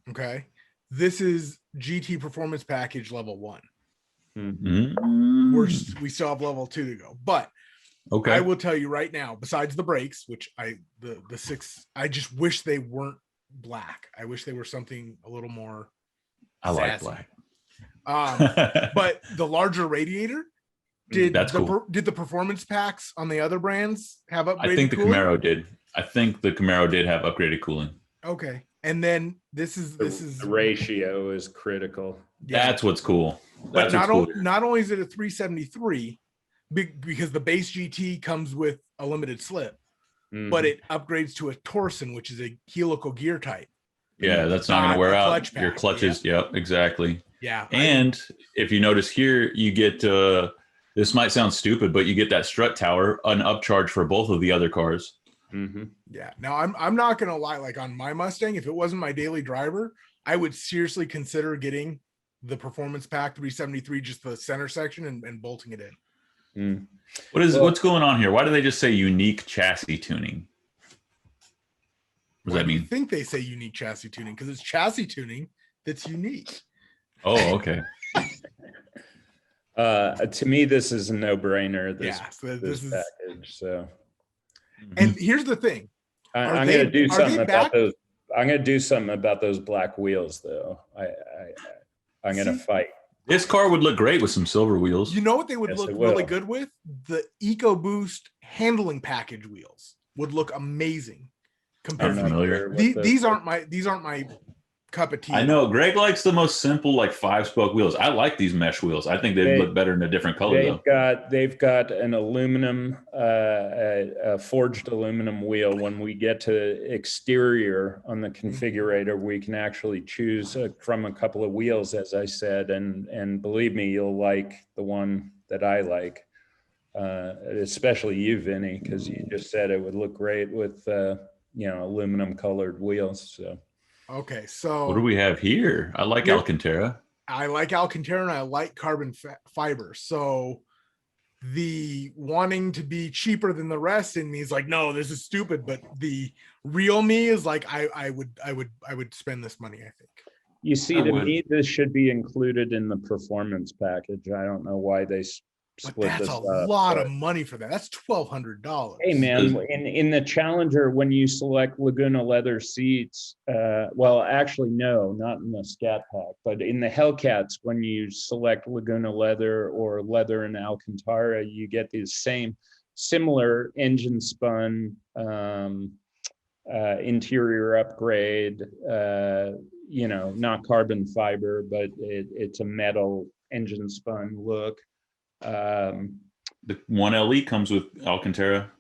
okay? This is GT Performance Package level 1. Mm-hmm. We still have level 2 to go, but okay, I will tell you right now, besides the brakes, which the 6, I just wish they weren't black. I wish they were something a little more I like black. But the larger radiator, did cool. Did the performance packs on the other brands have upgraded I think the cooling? Camaro did. I think the Camaro did have upgraded cooling. Okay. And then this is the ratio is critical. Yeah. That's what's cool. But not only is it a 373, because the base GT comes with a limited slip, but it upgrades to a Torsen, which is a helical gear type. Yeah, that's not going to wear out your clutches. Yep, exactly. Yeah. And if you notice here, you get this might sound stupid, but you get that strut tower, an upcharge for both of the other cars. Mm-hmm. Yeah. Now I'm not gonna lie, like on my Mustang, if it wasn't my daily driver, I would seriously consider getting the performance pack 373, just the center section and bolting it in. What's going on here? Why do they just say unique chassis tuning? What does that mean? I think they say unique chassis tuning because it's chassis tuning that's unique. Oh, okay. To me, this is a no-brainer. This package. So, and here's the thing: I'm going to do something about those. I'm going to do something about those black wheels, though. I'm going to fight. This car would look great with some silver wheels. You know what they would look really good with? The EcoBoost handling package wheels would look amazing. Compared to these aren't my cup of tea. I know Greg likes the most simple, like 5-spoke wheels. I like these mesh wheels. I think they look better in a different color. They've got an aluminum, a forged aluminum wheel. When we get to exterior on the configurator, we can actually choose from a couple of wheels, as I said, and believe me, you'll like the one that I like, especially you, Vinny, because you just said it would look great with aluminum colored wheels. So. Okay, so what do we have here? I like Alcantara. I like Alcantara and I like carbon fiber. So the wanting to be cheaper than the rest in me is like, no, this is stupid. But the real me is like, I would spend this money, I think. You see, to me, this should be included in the performance package. I don't know why they split this up. That's a lot of money for that. That's $1,200. Hey man, in the Challenger, when you select Laguna leather seats, well, actually no, not in the Scat pack, but in the Hellcats, when you select Laguna leather or leather and Alcantara, you get these similar engine spun interior upgrade. Not carbon fiber, but it's a metal engine spun look. The 1LE comes with Alcantara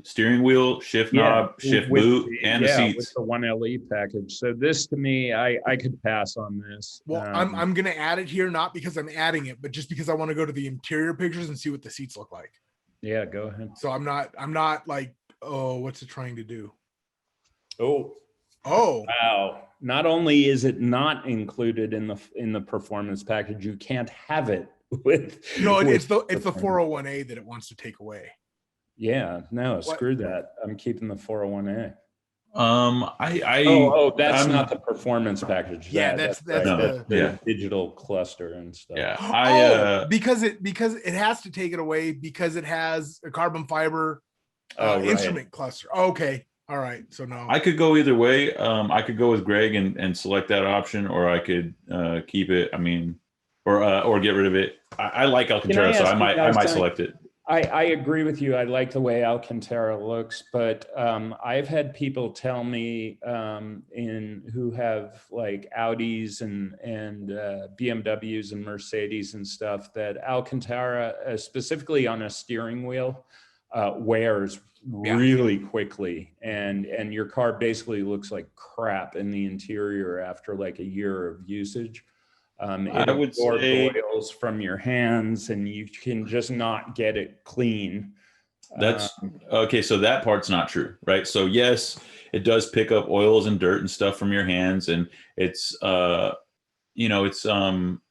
steering wheel, shift knob, shift boot, and the seats. With the 1LE package. So this, to me, I could pass on this. Well, I'm gonna add it here, not because I'm adding it, but just because I want to go to the interior pictures and see what the seats look like. Yeah, go ahead. So I'm not like Oh, what's it trying to do? Oh, Oh, wow. Not only is it not included in the performance package, you can't have it with. no, it's with the 401A that it wants to take away. Yeah, no, screw that. I'm keeping the 401A. That's not the performance package. Yeah, that's the digital cluster and stuff. Yeah, because it has to take it away because it has a carbon fiber instrument cluster. Okay, all right. So no, I could go either way. I could go with Greg and select that option, or I could keep it. I mean, or get rid of it. I like Alcantara, so I might select it. I agree with you. I like the way Alcantara looks, but I've had people tell me who have like Audis and BMWs and Mercedes and stuff that Alcantara, specifically on a steering wheel, wears really quickly, and your car basically looks like crap in the interior after like a year of usage. It absorbs oils from your hands and you can just not get it clean. That's okay. So that part's not true, right? So yes, it does pick up oils and dirt and stuff from your hands, and it's I wouldn't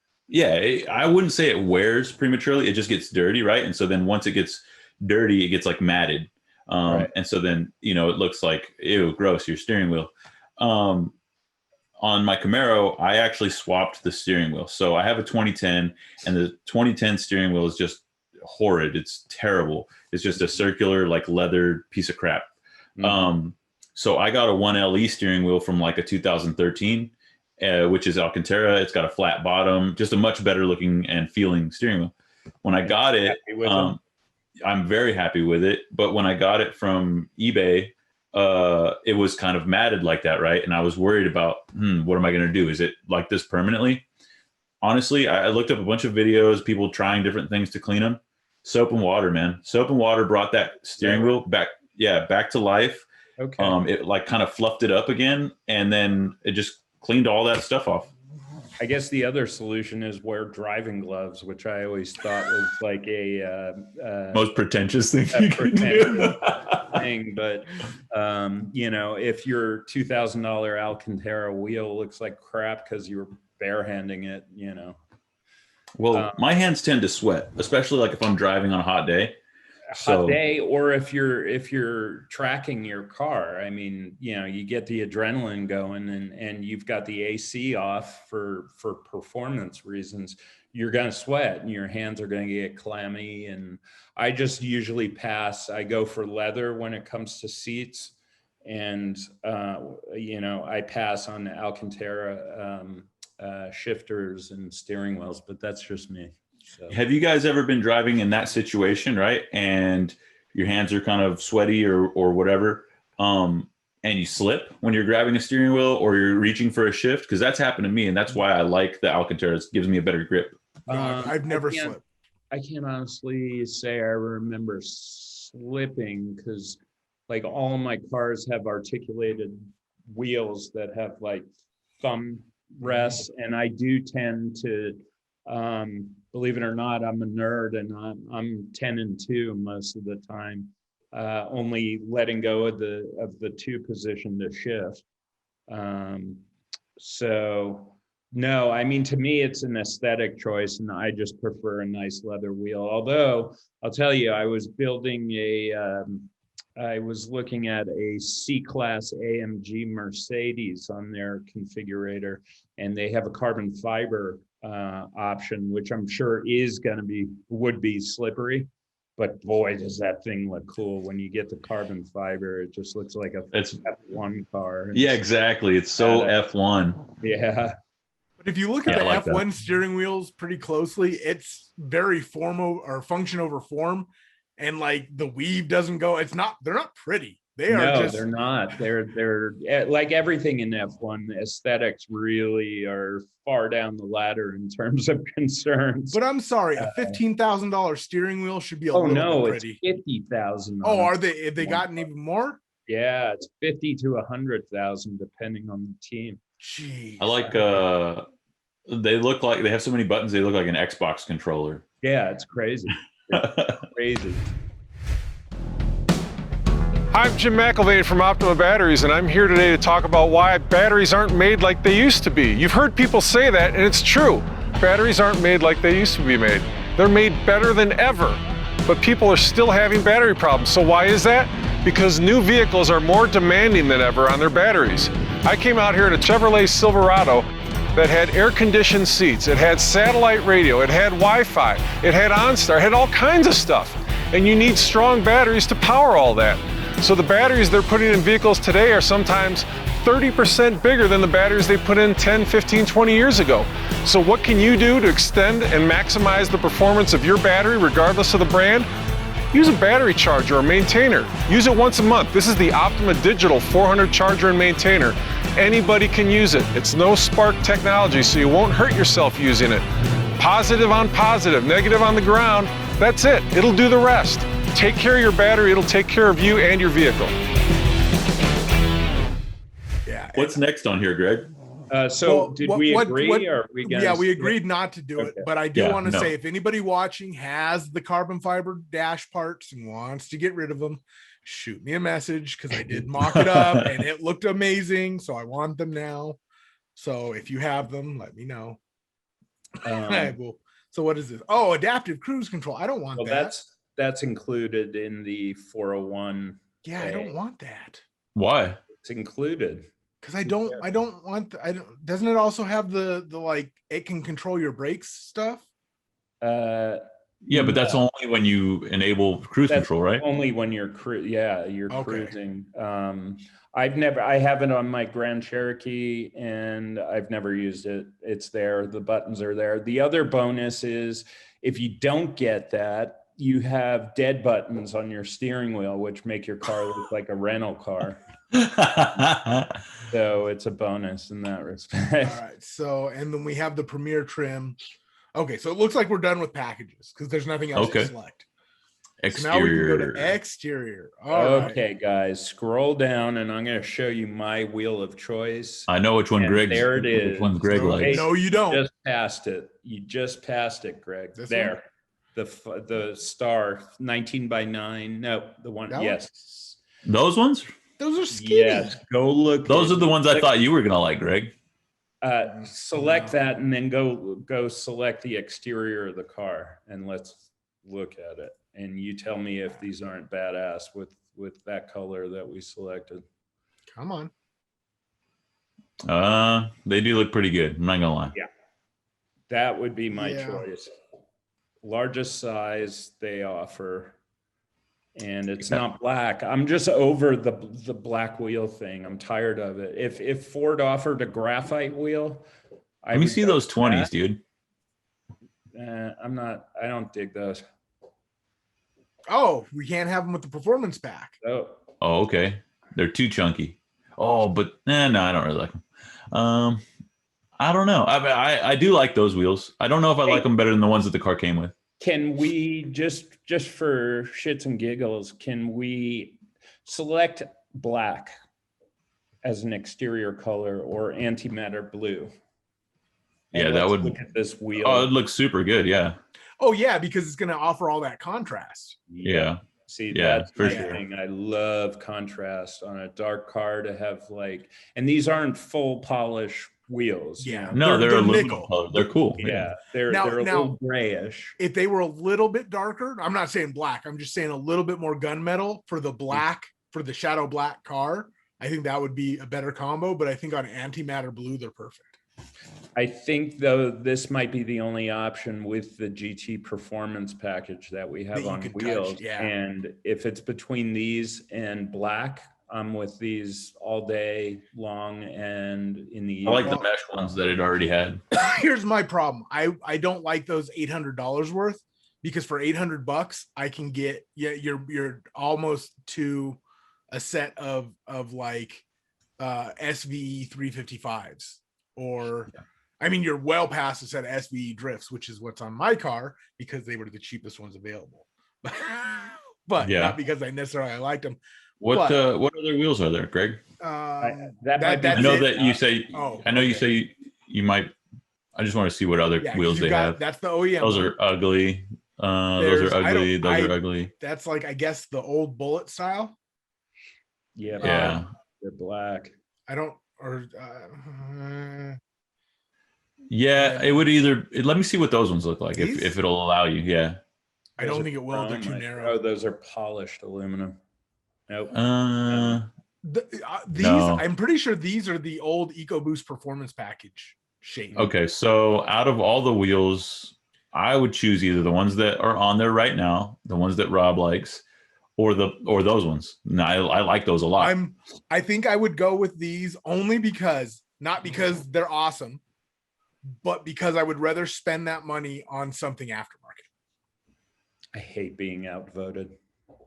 say it wears prematurely. It just gets dirty, right? And so then once it gets dirty, it gets like matted. And so then, it looks like, ew, gross, your steering wheel. On my Camaro, I actually swapped the steering wheel. So I have a 2010, and the 2010 steering wheel is just horrid. It's terrible. It's just a circular, like leather piece of crap. Mm-hmm. So I got a 1LE steering wheel from like a 2013, which is Alcantara. It's got a flat bottom, just a much better looking and feeling steering wheel. When I got it, I'm very happy with it. But when I got it from eBay, it was kind of matted like that, right? And I was worried about, what am I going to do? Is it like this permanently? Honestly, I looked up a bunch of videos, people trying different things to clean them. Soap and water, man. Soap and water brought that steering wheel back to life. Okay. It like kind of fluffed it up again, and then it just cleaned all that stuff off. I guess the other solution is wear driving gloves, which I always thought was like a most pretentious thing you can do. Thing, but if your $2,000 Alcantara wheel looks like crap because you were barehanding it, Well, my hands tend to sweat, especially like if I'm driving on a hot day. Or if you're tracking your car. I mean, you get the adrenaline going and you've got the AC off for performance reasons. You're going to sweat and your hands are going to get clammy. And I just usually pass. I go for leather when it comes to seats, and I pass on the Alcantara shifters and steering wheels. But that's just me. So. Have you guys ever been driving in that situation, right? And your hands are kind of sweaty or whatever, and you slip when you're grabbing a steering wheel or you're reaching for a shift? Because that's happened to me, and that's why I like the Alcantara. It gives me a better grip. I've never slipped. I can't honestly say I remember slipping, because like all of my cars have articulated wheels that have like thumb rests, and I do tend to believe it or not, I'm a nerd, and I'm 10 and 2 most of the time, only letting go of the 2 position to shift. So no, I mean, to me, it's an aesthetic choice, and I just prefer a nice leather wheel. Although I'll tell you, I was looking at a C-Class AMG Mercedes on their configurator, and they have a carbon fiber option, which I'm sure would be slippery, but boy, does that thing look cool when you get the carbon fiber. It just looks like a F1 car. Yeah, exactly. It's so F1. Yeah. But if you look at the F1 steering wheels pretty closely, it's very function over form, and like the weave doesn't go. They're not pretty. They're not. They're like everything in F1. Aesthetics really are far down the ladder in terms of concerns. But I'm sorry, a $15,000 steering wheel should be a little bit pretty. It's $50,000. Oh, are they? Have they gotten even more? Yeah, it's $50,000 to $100,000 depending on the team. Jeez. I like. They look like they have so many buttons. They look like an Xbox controller. Yeah, it's crazy. It's crazy. I'm Jim McElvain from Optima Batteries, and I'm here today to talk about why batteries aren't made like they used to be. You've heard people say that, and it's true. Batteries aren't made like they used to be made. They're made better than ever, but people are still having battery problems. So why is that? Because new vehicles are more demanding than ever on their batteries. I came out here in a Chevrolet Silverado that had air-conditioned seats, it had satellite radio, it had Wi-Fi, it had OnStar, it had all kinds of stuff. And you need strong batteries to power all that. So the batteries they're putting in vehicles today are sometimes 30% bigger than the batteries they put in 10, 15, 20 years ago. So what can you do to extend and maximize the performance of your battery regardless of the brand? Use a battery charger or maintainer. Use it once a month. This is the Optima Digital 400 charger and maintainer. Anybody can use it. It's no spark technology, so you won't hurt yourself using it. Positive on positive, negative on the ground. That's it. It'll do the rest. Take care of your battery. It'll take care of you and your vehicle. Yeah. What's next on here, Greg? Did we agree? Or are we gonna yeah, we agreed not to do it, but I do want to say, if anybody watching has the carbon fiber dash parts and wants to get rid of them, shoot me a message, because I did mock it up and it looked amazing. So I want them now. So if you have them, let me know. So what is this? Oh, adaptive cruise control. I don't want that. That's included in the 401. Yeah, I don't want that. Why? It's included. Because I don't want doesn't it also have the like it can control your brakes stuff? Yeah, but that's only when you enable cruise control, right? Only when you're cruising. I have it on my Grand Cherokee and I've never used it. It's there, the buttons are there. The other bonus is if you don't get that, you have dead buttons on your steering wheel, which make your car look like a rental car. So it's a bonus in that respect. All right. So, and then we have the Premier trim. Okay. So it looks like we're done with packages because there's nothing else to select. Exterior. So now we can go to exterior. Okay, guys, scroll down and I'm going to show you my wheel of choice. I know which one Greg. There it is. Which one's Greg likes. No, you don't. Just passed it. You just passed it, Greg. This there. One? The star 19 by 9. No, the one. That yes. One? Those ones? Those are skinny. Yes. Go look. Those are the ones I thought you were gonna like, Greg. Select that and then go select the exterior of the car and let's look at it. And you tell me if these aren't badass with that color that we selected. Come on. They do look pretty good. I'm not gonna lie. Yeah. That would be my choice. Largest size they offer. And it's not black. I'm just over the black wheel thing. I'm tired of it. If Ford offered a graphite wheel, let me see those 20s, dude. I don't dig those. Oh, we can't have them with the performance pack. Oh, okay. They're too chunky. Oh, but no, I don't really like them. I don't know. I do like those wheels. I don't know if I like them better than the ones that the car came with. Can we just for shits and giggles, can we select black as an exterior color or antimatter blue? Yeah, that would look at this wheel. Oh, it looks super good. Yeah. Oh yeah, because it's going to offer all that contrast. Yeah. See, yeah, that's for the sure. thing. I love contrast on a dark car to have and these aren't full polish wheels. Yeah. No, they're aluminum nickel. color. They're cool. Yeah. They're a little grayish. If they were a little bit darker, I'm not saying black, I'm just saying a little bit more gunmetal for the black, for the shadow black car, I think that would be a better combo, but I think on antimatter blue, they're perfect. I think though this might be the only option with the GT performance package that we have on wheels. Yeah. And if it's between these and black, I'm with these all day long and in the I like the mesh ones that it already had. Here's my problem. I don't like those $800 worth, because for $800 I can get you're almost to a set of like SVE 355s, or I mean, you're well past a set of SVE drifts, which is what's on my car because they were the cheapest ones available. But yeah, not because I necessarily liked them. What other wheels are there, Greg? I know that you say. Oh, I know you say you might. I just want to see what other wheels they have. That's the OEM. Those are ugly. Those are ugly. Those are ugly. That's like, I guess, the old Bullet style. Yeah, they're black. I don't, or Yeah, it would either. Let me see what those ones look like if it'll allow you. Yeah. I don't think it will. They're too narrow. Oh, those are polished aluminum. Nope. These, no. I'm pretty sure these are the old EcoBoost performance package shape. Okay, so out of all the wheels, I would choose either the ones that are on there right now, the ones that Rob likes, or those ones. No, I like those a lot. I think I would go with these only because, not because they're awesome, but because I would rather spend that money on something aftermarket. I hate being outvoted.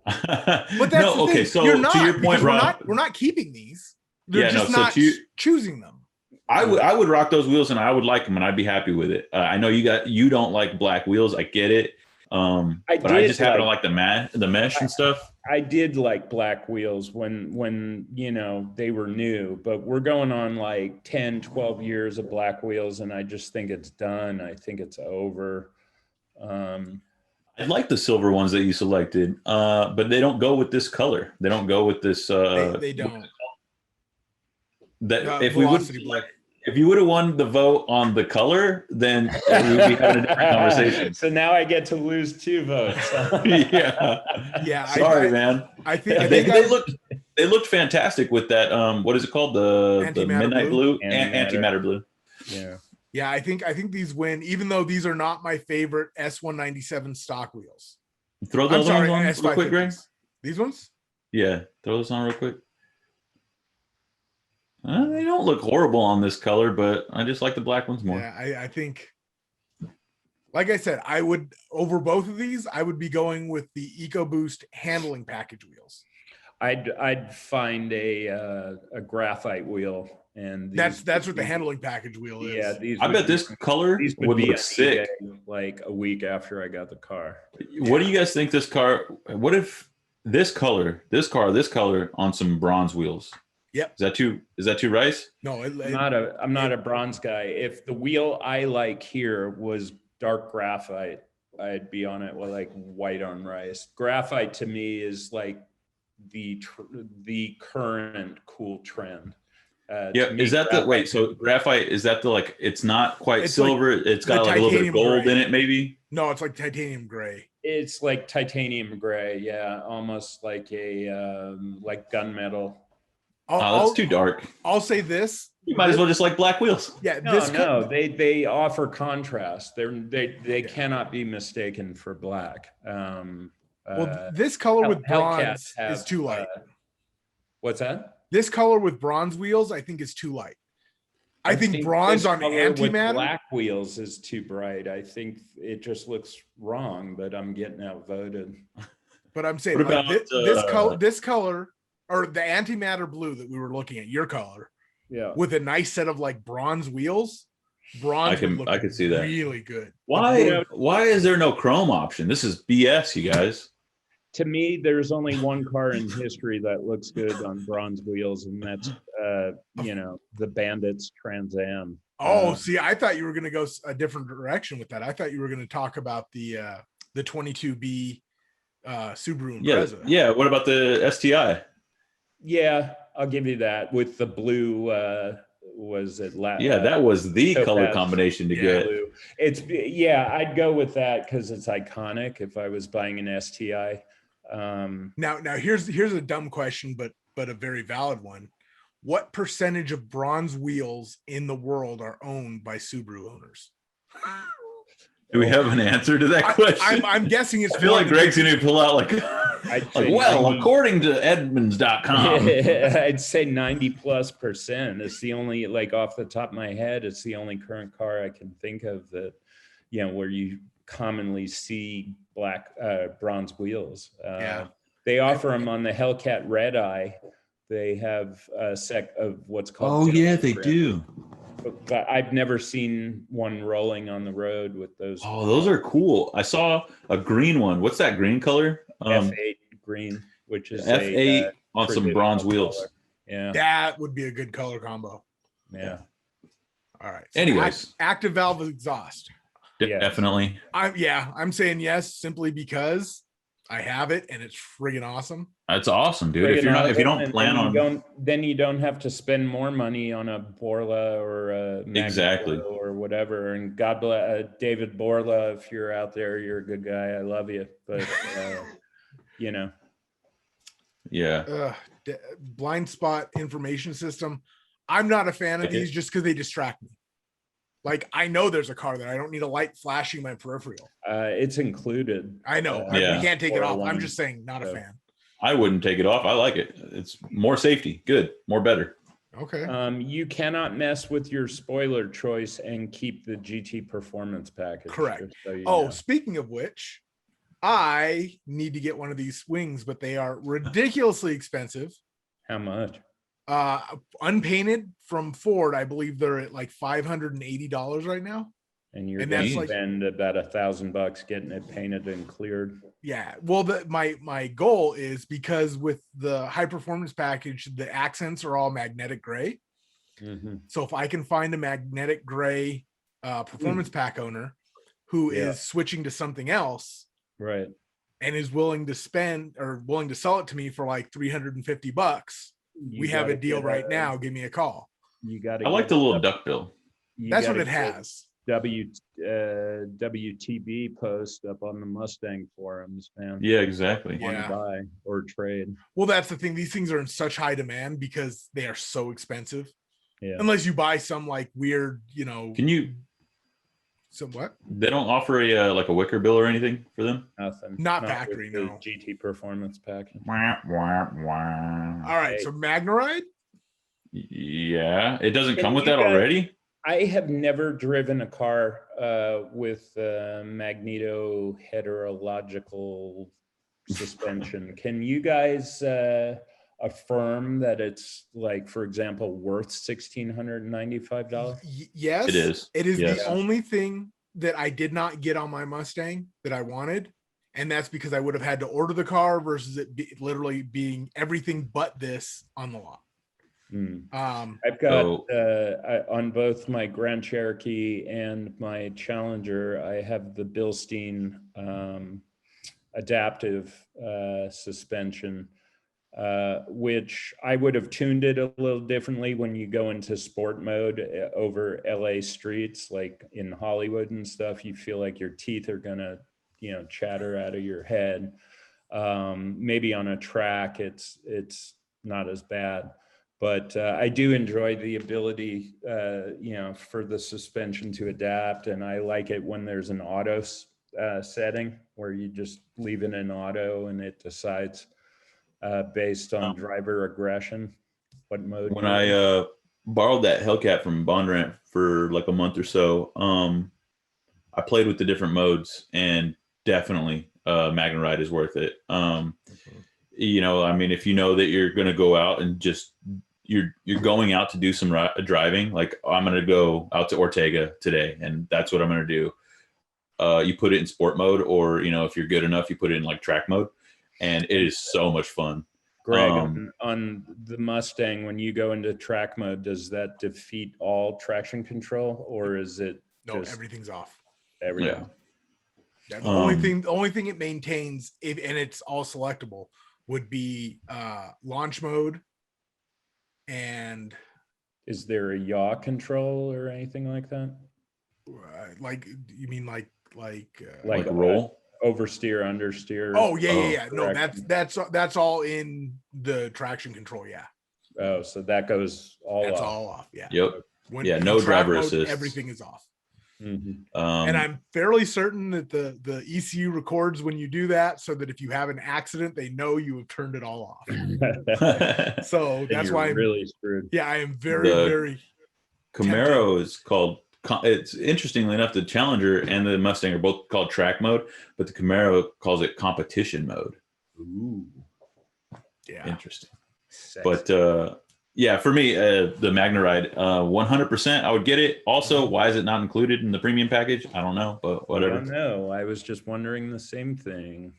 But that's the thing. So you're not, to your point, Rob, we're not keeping these. They're just not choosing them. I would rock those wheels and I would like them and I'd be happy with it. I know you don't like black wheels. I get it. But I just happen to like the mesh and stuff. I did like black wheels when they were new, but we're going on like 10, 12 years of black wheels and I just think it's done. I think it's over. I like the silver ones that you selected, but they don't go with this color. They don't go with this. They don't. If you would have won the vote on the color, then we would be having a different conversation. So now I get to lose 2 votes. Yeah. Sorry, man. I think they looked fantastic with that. What is it called? The midnight blue, antimatter blue. Yeah. Yeah, I think these win, even though these are not my favorite S197 stock wheels. Throw those on real quick, Greg. These ones? Yeah, throw those on real quick. They don't look horrible on this color, but I just like the black ones more. Yeah, I think, like I said, I would, over both of these, I would be going with the EcoBoost handling package wheels. I'd find a graphite wheel. And that's what the handling package wheel is. Yeah, I bet this color would look sick. Like a week after I got the car. What do you guys think this car? What if this color on some bronze wheels? Yep. Is that too rice? No, I'm not a bronze guy. If the wheel I like here was dark graphite, I'd be on it with like white on rice. Graphite to me is like the current cool trend. Is that the wait? So graphite, is that the like? It's not quite silver. Like, it's got like a little bit of gold in it, maybe. No, it's like titanium gray. It's like titanium gray, yeah, almost like a like gunmetal. That's too dark. I'll say this: you might as well just like black wheels. Yeah, they offer contrast. They cannot be mistaken for black. Well, this color with bronze is too light. What's that? This color with bronze wheels, I think, is too light. I think bronze on antimatter black wheels is too bright. I think it just looks wrong, but I'm getting outvoted. But I'm saying this color, or the antimatter blue that we were looking at, your color, with a nice set of like bronze wheels. I could see that really good. Why is there no chrome option? This is BS, you guys. To me, there's only one car in history that looks good on bronze wheels, and that's the Bandits Trans Am. See, I thought you were going to go a different direction with that. I thought you were going to talk about the 22B Subaru Impreza. Yeah. What about the STI? Yeah, I'll give you that. With the blue, was it? That was the color combination to get. Blue. I'd go with that because it's iconic. If I was buying an STI. Now here's a dumb question, but a very valid one. What percentage of bronze wheels in the world are owned by Subaru owners? Do we have an answer to that question? I'm guessing it's. I feel like Greg's going to pull out according to Edmunds.com. I'd say 90+%. It's the only, like off the top of my head, it's the only current car I can think of that, where you commonly see bronze wheels. They offer them on the Hellcat Red Eye. They have a set of what's called. Oh yeah, they do. But I've never seen one rolling on the road with those. Oh, those are cool. I saw a green one. What's that green color? F8 green, which is F8 on some bronze wheels. Color. Yeah, that would be a good color combo. Yeah. All right. So anyways, active valve exhaust. Definitely. I'm saying yes simply because I have it, and it's friggin' awesome. That's awesome, dude. If you don't plan on, then you don't have to spend more money on a Borla or a Exactly. Magneto or whatever. And God bless David Borla, if you're out there, you're a good guy. I love you, but you know. Yeah. Blind spot information system. I'm not a fan of these just because they distract me. Like, I know there's a car there. I don't need a light flashing my peripheral. It's included. I know. Yeah. We can't take it off. I'm 401. just saying, not a fan. I wouldn't take it off. I like it. It's more safety. Good. More better. Okay. You cannot mess with your spoiler choice and keep the GT performance package. Correct. just so you Oh, know. speaking of which, I need to get one of these wings, but they are ridiculously expensive. How much? Unpainted from Ford, I believe they're at like $580 right now. And you're And going that's to like- spend about $1,000 getting it painted and cleared. Yeah. Well, my goal is, because with the high performance package, the accents are all magnetic gray. Mm-hmm. So if I can find a magnetic gray performance pack owner who is switching to something else, Right. and is willing to spend or willing to sell it to me for like $350, we have a deal right now. Give me a call. You got to. I like the little duck bill. That's what it has. WTB post up on the Mustang forums, man. Yeah, exactly. Want Yeah. to buy or trade. Well, that's the thing. These things are in such high demand because they are so expensive. Yeah. Unless you buy some like weird, Can you? some what? They don't offer a like a wicker bill or anything for them. Nothing. Not with factory, the no. GT performance package. Wah, wah, wah. All right. Hey. So Magneride? Yeah, it doesn't Can come with you that guys- already. I have never driven a car with magneto heterological suspension. Can you guys affirm that it's, like, for example, worth $1,695? Yes. It is. It is Yes. the only thing that I did not get on my Mustang that I wanted. And that's because I would have had to order the car versus it literally being everything but this on the lot. I've got on both my Grand Cherokee and my Challenger, I have the Bilstein adaptive suspension, which I would have tuned it a little differently when you go into sport mode over LA streets, like in Hollywood and stuff. You feel like your teeth are gonna, chatter out of your head. Maybe on a track, it's not as bad. But I do enjoy the ability, for the suspension to adapt. And I like it when there's an auto setting where you just leave it in auto and it decides based on driver aggression, what mode. When I borrowed that Hellcat from Bondurant for like a month or so, I played with the different modes, and definitely Magneride is worth it. I mean, if you know that you're going to go out and just you're going out to do some driving, like I'm going to go out to Ortega today, and that's what I'm going to do. You put it in sport mode, or if you're good enough, you put it in like track mode, and it is so much fun. Greg, on the Mustang, when you go into track mode, does that defeat all traction control, or is it No, everything's off. everything? Yeah, the only thing it maintains, and it's all selectable, would be launch mode. And Is there a yaw control or anything like that? like, you mean like Like roll? Oversteer, understeer. oh yeah. No, correction. that's all in the traction control. Yeah. Oh, so that goes all That's off. all off. Yeah. Yep. When Yeah, in no track driver mode, assist. Everything is off. Mhm. And I'm fairly certain that the ECU records when you do that, so that if you have an accident, they know you have turned it all off. So that's You're why I'm really screwed. yeah, I am very, The- very Camaro is called, it's interestingly enough, the Challenger and the Mustang are both called track mode, but the Camaro calls it competition mode. Ooh, yeah. Interesting. sexy. But yeah, for me, the Magneride, 100%, I would get it. Also, why is it not included in the premium package? I don't know, but I whatever. don't know. I was just wondering the same thing.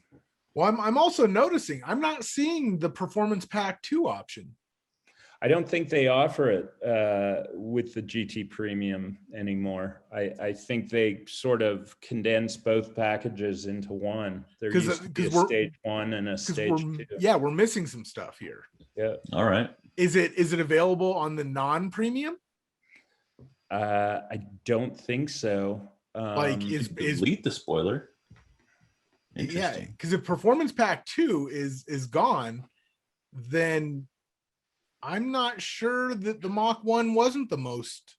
Well, I'm also noticing I'm not seeing the Performance Pack 2 option. I don't think they offer it with the GT Premium anymore. I think they sort of condense both packages into one. There used to be a stage 1 and a stage 2. Yeah, we're missing some stuff here. Yeah. All right. Is it available on the non-premium? I don't think so. Delete the spoiler. Yeah, because if Performance Pack 2 is gone, then I'm not sure that the Mach 1 wasn't the most.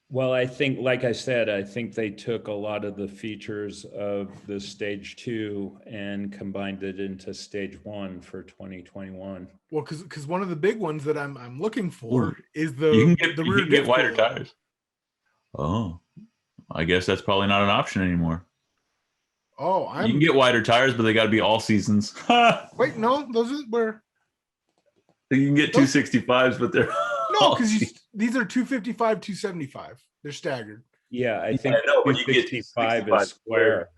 Well, I think, like I said, I think they took a lot of the features of the stage 2 and combined it into stage 1 for 2021. Well, because one of the big ones that I'm looking for is the you can rear get wider tires. Oh, I guess that's probably not an option anymore. Oh, you can get wider tires, but they got to be all seasons. Wait, no, those are where you can get 265s, but they're no, because these are 255, 275. They're staggered. Yeah, I think 265 is square.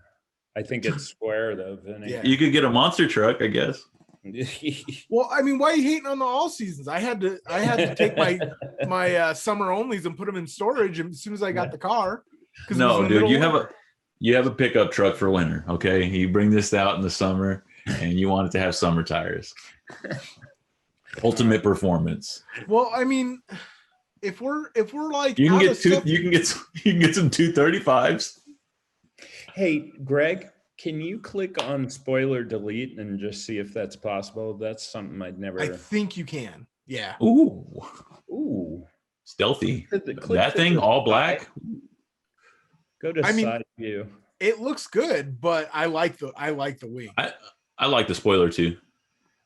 I think it's square though, Vinny. Yeah. You could get a monster truck, I guess. Well, I mean, why are you hating on the all seasons? I had to take my summer onlys and put them in storage as soon as I got the car. No, dude, you have a pickup truck for winter. Okay, you bring this out in the summer, and you want it to have summer tires. Ultimate performance. Well, I mean, if we're like you can get some 235s. Hey, Greg, can you click on spoiler delete and just see if that's possible? That's something I'd never. I think you can. Yeah. Ooh. Stealthy. That thing all black. Go to side view. It looks good, but I like the wing. I like the spoiler too.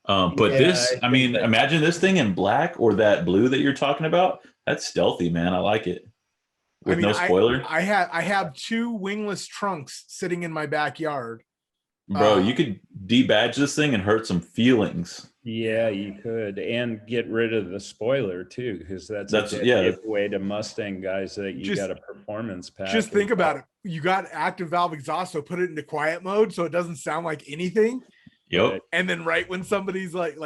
But this, I mean, imagine this thing in black or that blue that you're talking about. That's stealthy, man. I like it. With no spoiler. I have 2 wingless trunks sitting in my backyard. Bro, you could debadge this thing and hurt some feelings. Yeah, you could, and get rid of the spoiler too, because that's a way to Mustang guys that you got a performance pack. Just think about it. You got active valve exhaust, so put it into quiet mode so it doesn't sound like anything. Yep. And then right when somebody's like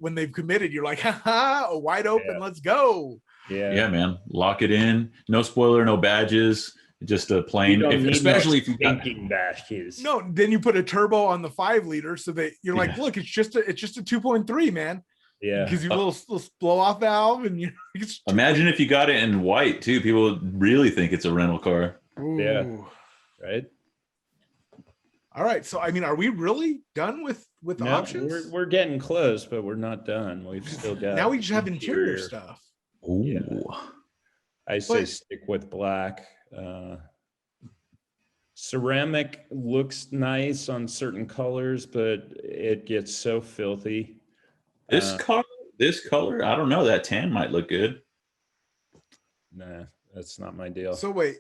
when they've committed, you're like, haha, wide open, let's go. Yeah, man. Lock it in. No spoiler, no badges. Just a plain, especially if you thinking badges. No, then you put a turbo on the 5-liter so that you're like, look, it's just a 2.3, man. Yeah, because you little blow off valve, and you imagine if you got it in white too. People would really think it's a rental car. Ooh. Yeah, right. All right, so I mean, are we really done with options? We're getting close, but we're not done. We've still got. Now we just have interior stuff. Ooh. Yeah. I say stick with black. Ceramic looks nice on certain colors, but it gets so filthy. This color, I don't know. That tan might look good. Nah, that's not my deal. So wait,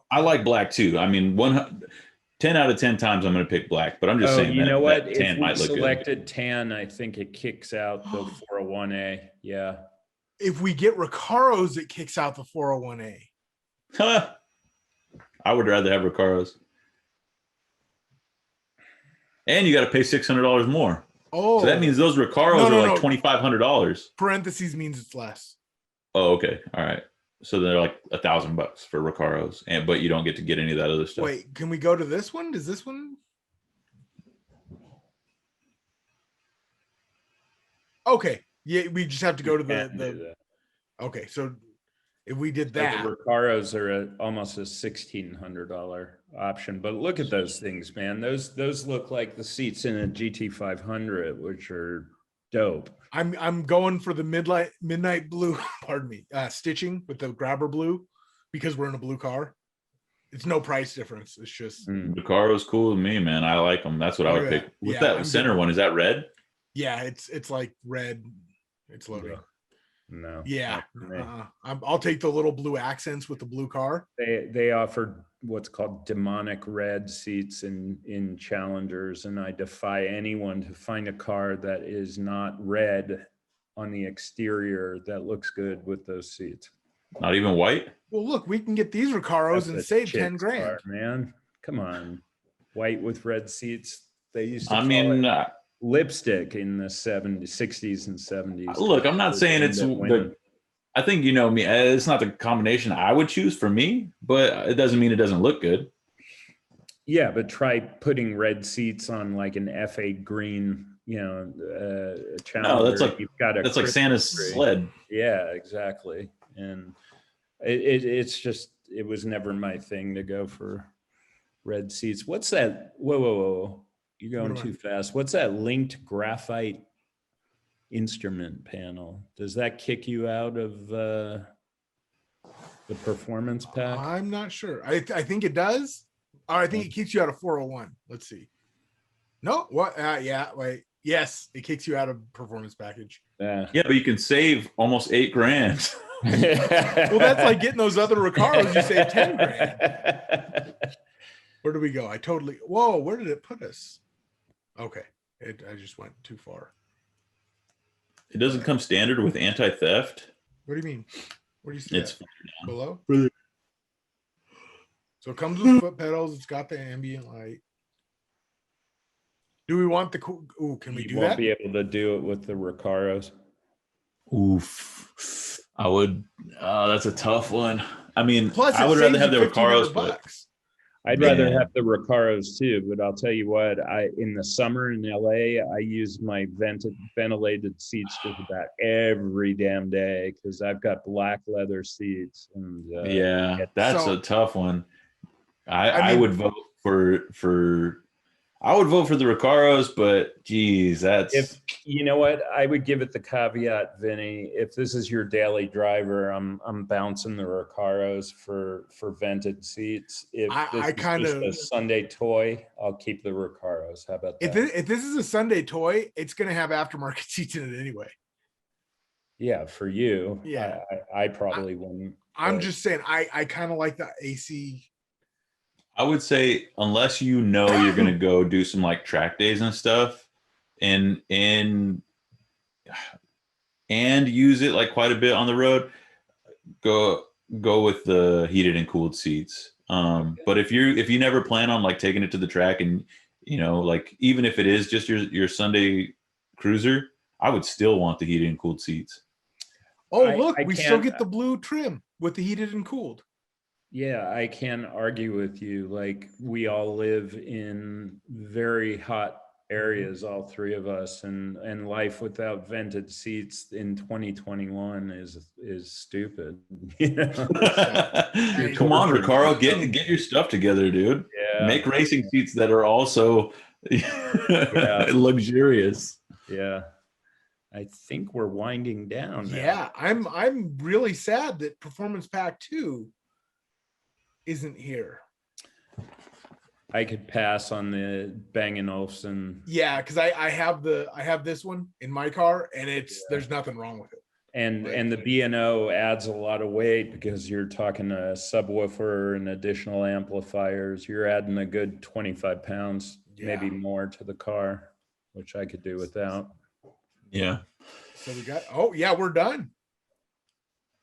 I like black too. I mean, 10 out of 10 times I'm going to pick black, but I'm just saying. You know what? That tan might look good. If we selected tan, I think it kicks out the 401A. Yeah. If we get Recaros, it kicks out the 401A. Huh. I would rather have Recaros. And you got to pay $600 more. Oh, so that means those Recaros are like $2,500. Parentheses means it's less. Oh, okay. All right. So they're like $1,000 for Recaros, but you don't get to get any of that other stuff. Wait, can we go to this one? Does this one? Okay. Yeah, we just have to go to the. Okay, so if we did that, the Recaros are almost a $1,600 option. But look at those things, man. Those look like the seats in a GT 500, which are dope. I'm going for the midnight blue. Pardon me, stitching with the grabber blue, because we're in a blue car. It's no price difference. It's just Recaro's cool with me, man. I like them. That's what I would pick. What's that center one? Is that red? Yeah, it's like red. It's loading. No. Yeah. I'll take the little blue accents with the blue car. They offered what's called demonic red seats in Challengers, and I defy anyone to find a car that is not red on the exterior that looks good with those seats. Not even white? Well, look, we can get these Recaros and save 10 grand. Man, come on. White with red seats. They used to lipstick in the 70s, 60s, and 70s. Look, I'm not saying it's the. I think you know me. It's not the combination I would choose for me, but it doesn't mean it doesn't look good. Yeah, but try putting red seats on like an F8 green, Challenger. No, that's like you've got that's like Santa's sled. Yeah, exactly. And it's just, it was never my thing to go for red seats. What's that? Whoa. You're going too fast. What's that linked graphite instrument panel? Does that kick you out of the performance pack? I'm not sure. I think it does. I think it kicks you out of 401. Let's see. No, what? Yeah, wait. Yes, it kicks you out of performance package. Yeah, but you can save almost $8,000. Well, that's like getting those other Recaros. You save 10 grand. Where do we go? Whoa, where did it put us? Okay, I just went too far. It doesn't come standard with anti-theft. What do you mean? Where do you see it's that? Below? Further. So it comes with foot pedals. It's got the ambient light. Do we want the cool? Ooh, can we do that? You won't be able to do it with the Recaros. Oof. I would. That's a tough one. I mean, plus, I would rather have the Recaros, but I'd rather have the Recaros too. But I'll tell you what, in the summer in LA, I use my ventilated seats just about every damn day because I've got black leather seats. And that's a tough one. I would vote for. I would vote for the Recaros, but geez, if you know what, I would give it the caveat, Vinny. If this is your daily driver, I'm bouncing the Recaros for vented seats. If this is just a Sunday toy, I'll keep the Recaros. How about that? If this is a Sunday toy, it's going to have aftermarket seats in it anyway. Yeah, for you. Yeah, I probably wouldn't. I'm just saying, I kind of like the AC. I would say unless you know you're gonna go do some like track days and stuff, and use it like quite a bit on the road, go with the heated and cooled seats. But if you never plan on like taking it to the track, and like even if it is just your Sunday cruiser, I would still want the heated and cooled seats. Oh, look, we still get the blue trim with the heated and cooled. Yeah, I can argue with you. Like, we all live in very hot areas, all three of us, and life without vented seats in 2021 is stupid. Come on, Recaro, get your stuff together, dude. Yeah. Make racing seats that are also luxurious. Yeah. I think we're winding down now. Yeah, I'm really sad that Performance Pack 2 isn't here. I could pass on the Bang & Olufsen. Yeah, because I have this one in my car, and there's nothing wrong with it. And the B&O adds a lot of weight because you're talking a subwoofer and additional amplifiers. You're adding a good 25 pounds, maybe more, to the car, which I could do without. Yeah. So we're done.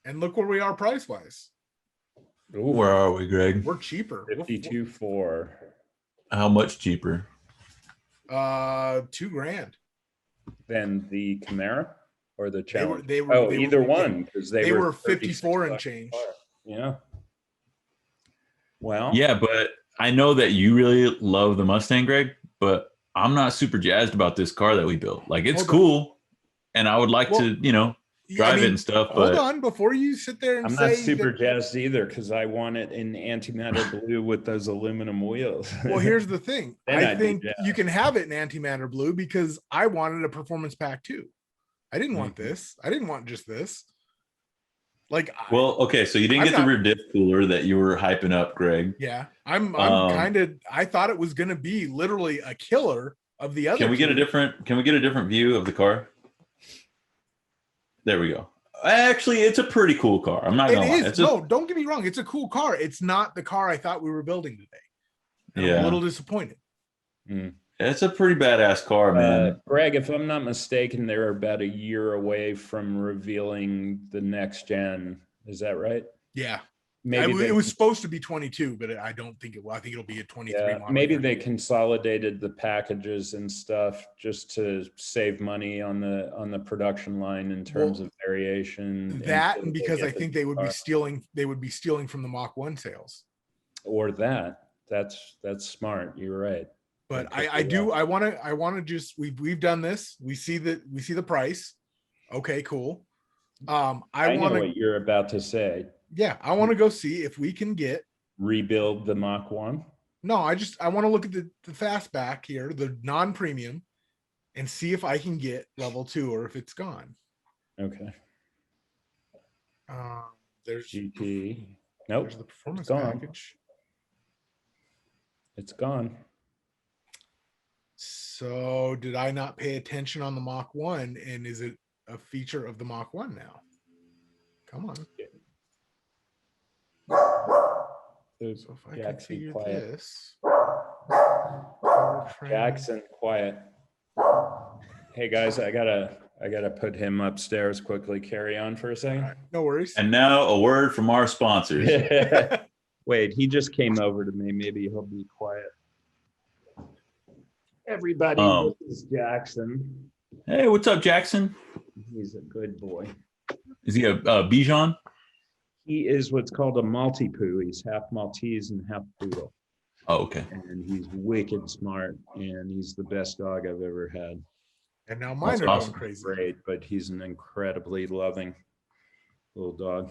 And look where we are price wise. Where are we, Greg? We're cheaper. 52.4. How much cheaper? $2,000. Than the Camaro or the Challenger? They were either one, because they were 54 and change. Yeah. Well. Yeah, but I know that you really love the Mustang, Greg, but I'm not super jazzed about this car that we built. Like, it's cool, and I would like to, drive it and stuff. But hold on, before you sit there and I'm not super jazzed either, because I want it in antimatter blue with those aluminum wheels. Well, here's the thing. I think you can have it in antimatter blue because I wanted a Performance Pack 2. I didn't want this. I didn't want just this. Like, okay, so you didn't get the rear diff cooler that you were hyping up, Greg. Yeah, I'm kind of. I thought it was going to be literally a killer of the other. Can we get a different view of the car? There we go. Actually, it's a pretty cool car. I'm not gonna lie. Don't get me wrong. It's a cool car. It's not the car I thought we were building today. I'm a little disappointed. It's a pretty badass car, man. Greg, if I'm not mistaken, they're about a year away from revealing the next gen. Is that right? Yeah. It was supposed to be 22, but I don't think it will. I think it'll be a 23 model. Maybe they consolidated the packages and stuff just to save money on the production line in terms of variation. And because I think they would be stealing from the Mach 1 sales. Or that's smart. You're right. But I want to just, we've done this. We see the price. Okay, cool. I know what you're about to say. Yeah, I want to go see if we can rebuild the Mach 1. No, I want to look at the fastback here, the non-premium, and see if I can get level 2 or if it's gone. Okay. There's GT. Nope. There's the performance package. It's gone. So did I not pay attention on the Mach 1? And is it a feature of the Mach 1 now? Come on. So if I configure this. Jackson, quiet. Hey guys, I gotta put him upstairs quickly. Carry on for a second. Right, no worries. And now a word from our sponsors. Wait, he just came over to me. Maybe he'll be quiet. Everybody, this is Jackson. Hey, what's up, Jackson? He's a good boy. Is he a Bichon? He is what's called a Maltipoo. He's half Maltese and half Poodle. Oh, okay. And he's wicked smart, and he's the best dog I've ever had. And now mine are going crazy. Great, but he's an incredibly loving little dog.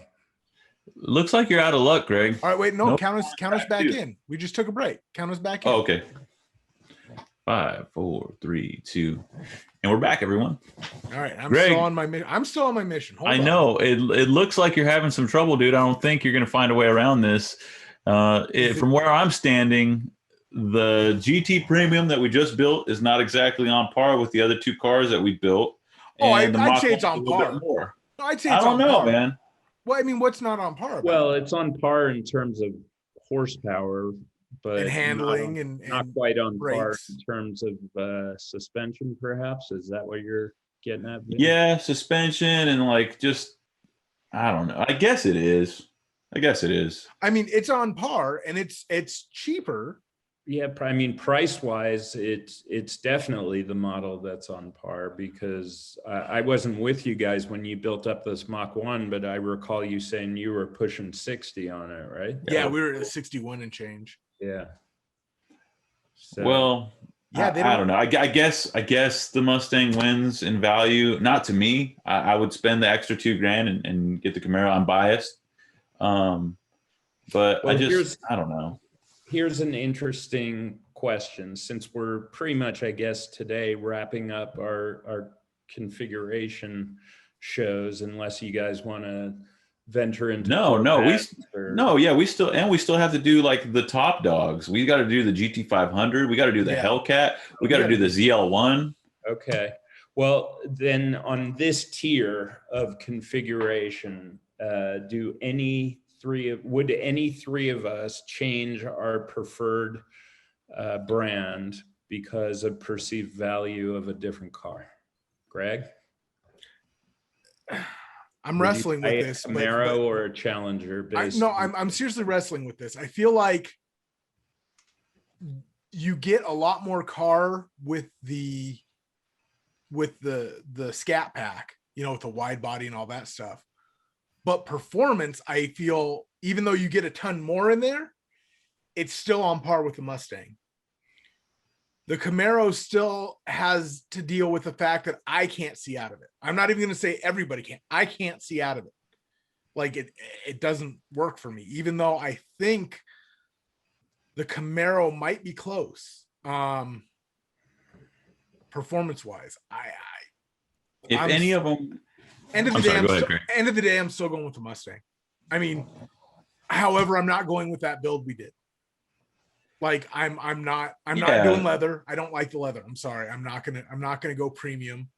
Looks like you're out of luck, Greg. All right, wait, no, count us back in. We just took a break. Count us back in. Oh, okay. 5, 4, 3, 2, and we're back, everyone. All right, I'm Greg, still on my mission. I'm still on my mission. Hold I on. know it looks like you're having some trouble, dude. I don't think you're going to find a way around this. From where I'm standing, the GT Premium that we just built is not exactly on par with the other 2 cars that we built. Oh, I'd say it's on par. No, I'd say it's on par. I don't know, man. Well, I mean, what's not on par? Well, it's on par in terms of horsepower, but and handling and not quite on brakes. par in terms of suspension, perhaps. Is that what you're getting at? Vinny? Yeah, suspension and I don't know. I guess it is. I mean, it's on par and it's cheaper. Yeah, I mean, price-wise, it's definitely the model that's on par, because I wasn't with you guys when you built up this Mach 1, but I recall you saying you were pushing 60 on it, right? Yeah, we were at 61 and change. Yeah. So, well, yeah, I don't know. I guess the Mustang wins in value. Not to me. I would spend the extra $2,000 and get the Camaro. I'm biased, but I don't know. Here's an interesting question, since we're pretty much, I guess, today wrapping up our configuration shows, unless you guys want to venture into we still have to do the top dogs. We got to do the GT500. We got to do the Hellcat. We got to do the ZL1. Okay. Well, then on this tier of configuration, would any 3 of us change our preferred brand because of perceived value of a different car? Greg? I'm wrestling with this. Camaro or a Challenger? I'm seriously wrestling with this. I feel like you get a lot more car with the Scat pack, with the wide body and all that stuff. But performance, I feel, even though you get a ton more in there, it's still on par with the Mustang. The Camaro still has to deal with the fact that I can't see out of it. I'm not even going to say everybody can. I can't see out of it. It doesn't work for me, even though I think the Camaro might be close. Performance-wise, any of them. End of the day, I'm still going with the Mustang. I mean, however, I'm not going with that build we did. I'm not doing leather. I don't like the leather. I'm sorry. I'm not gonna go premium.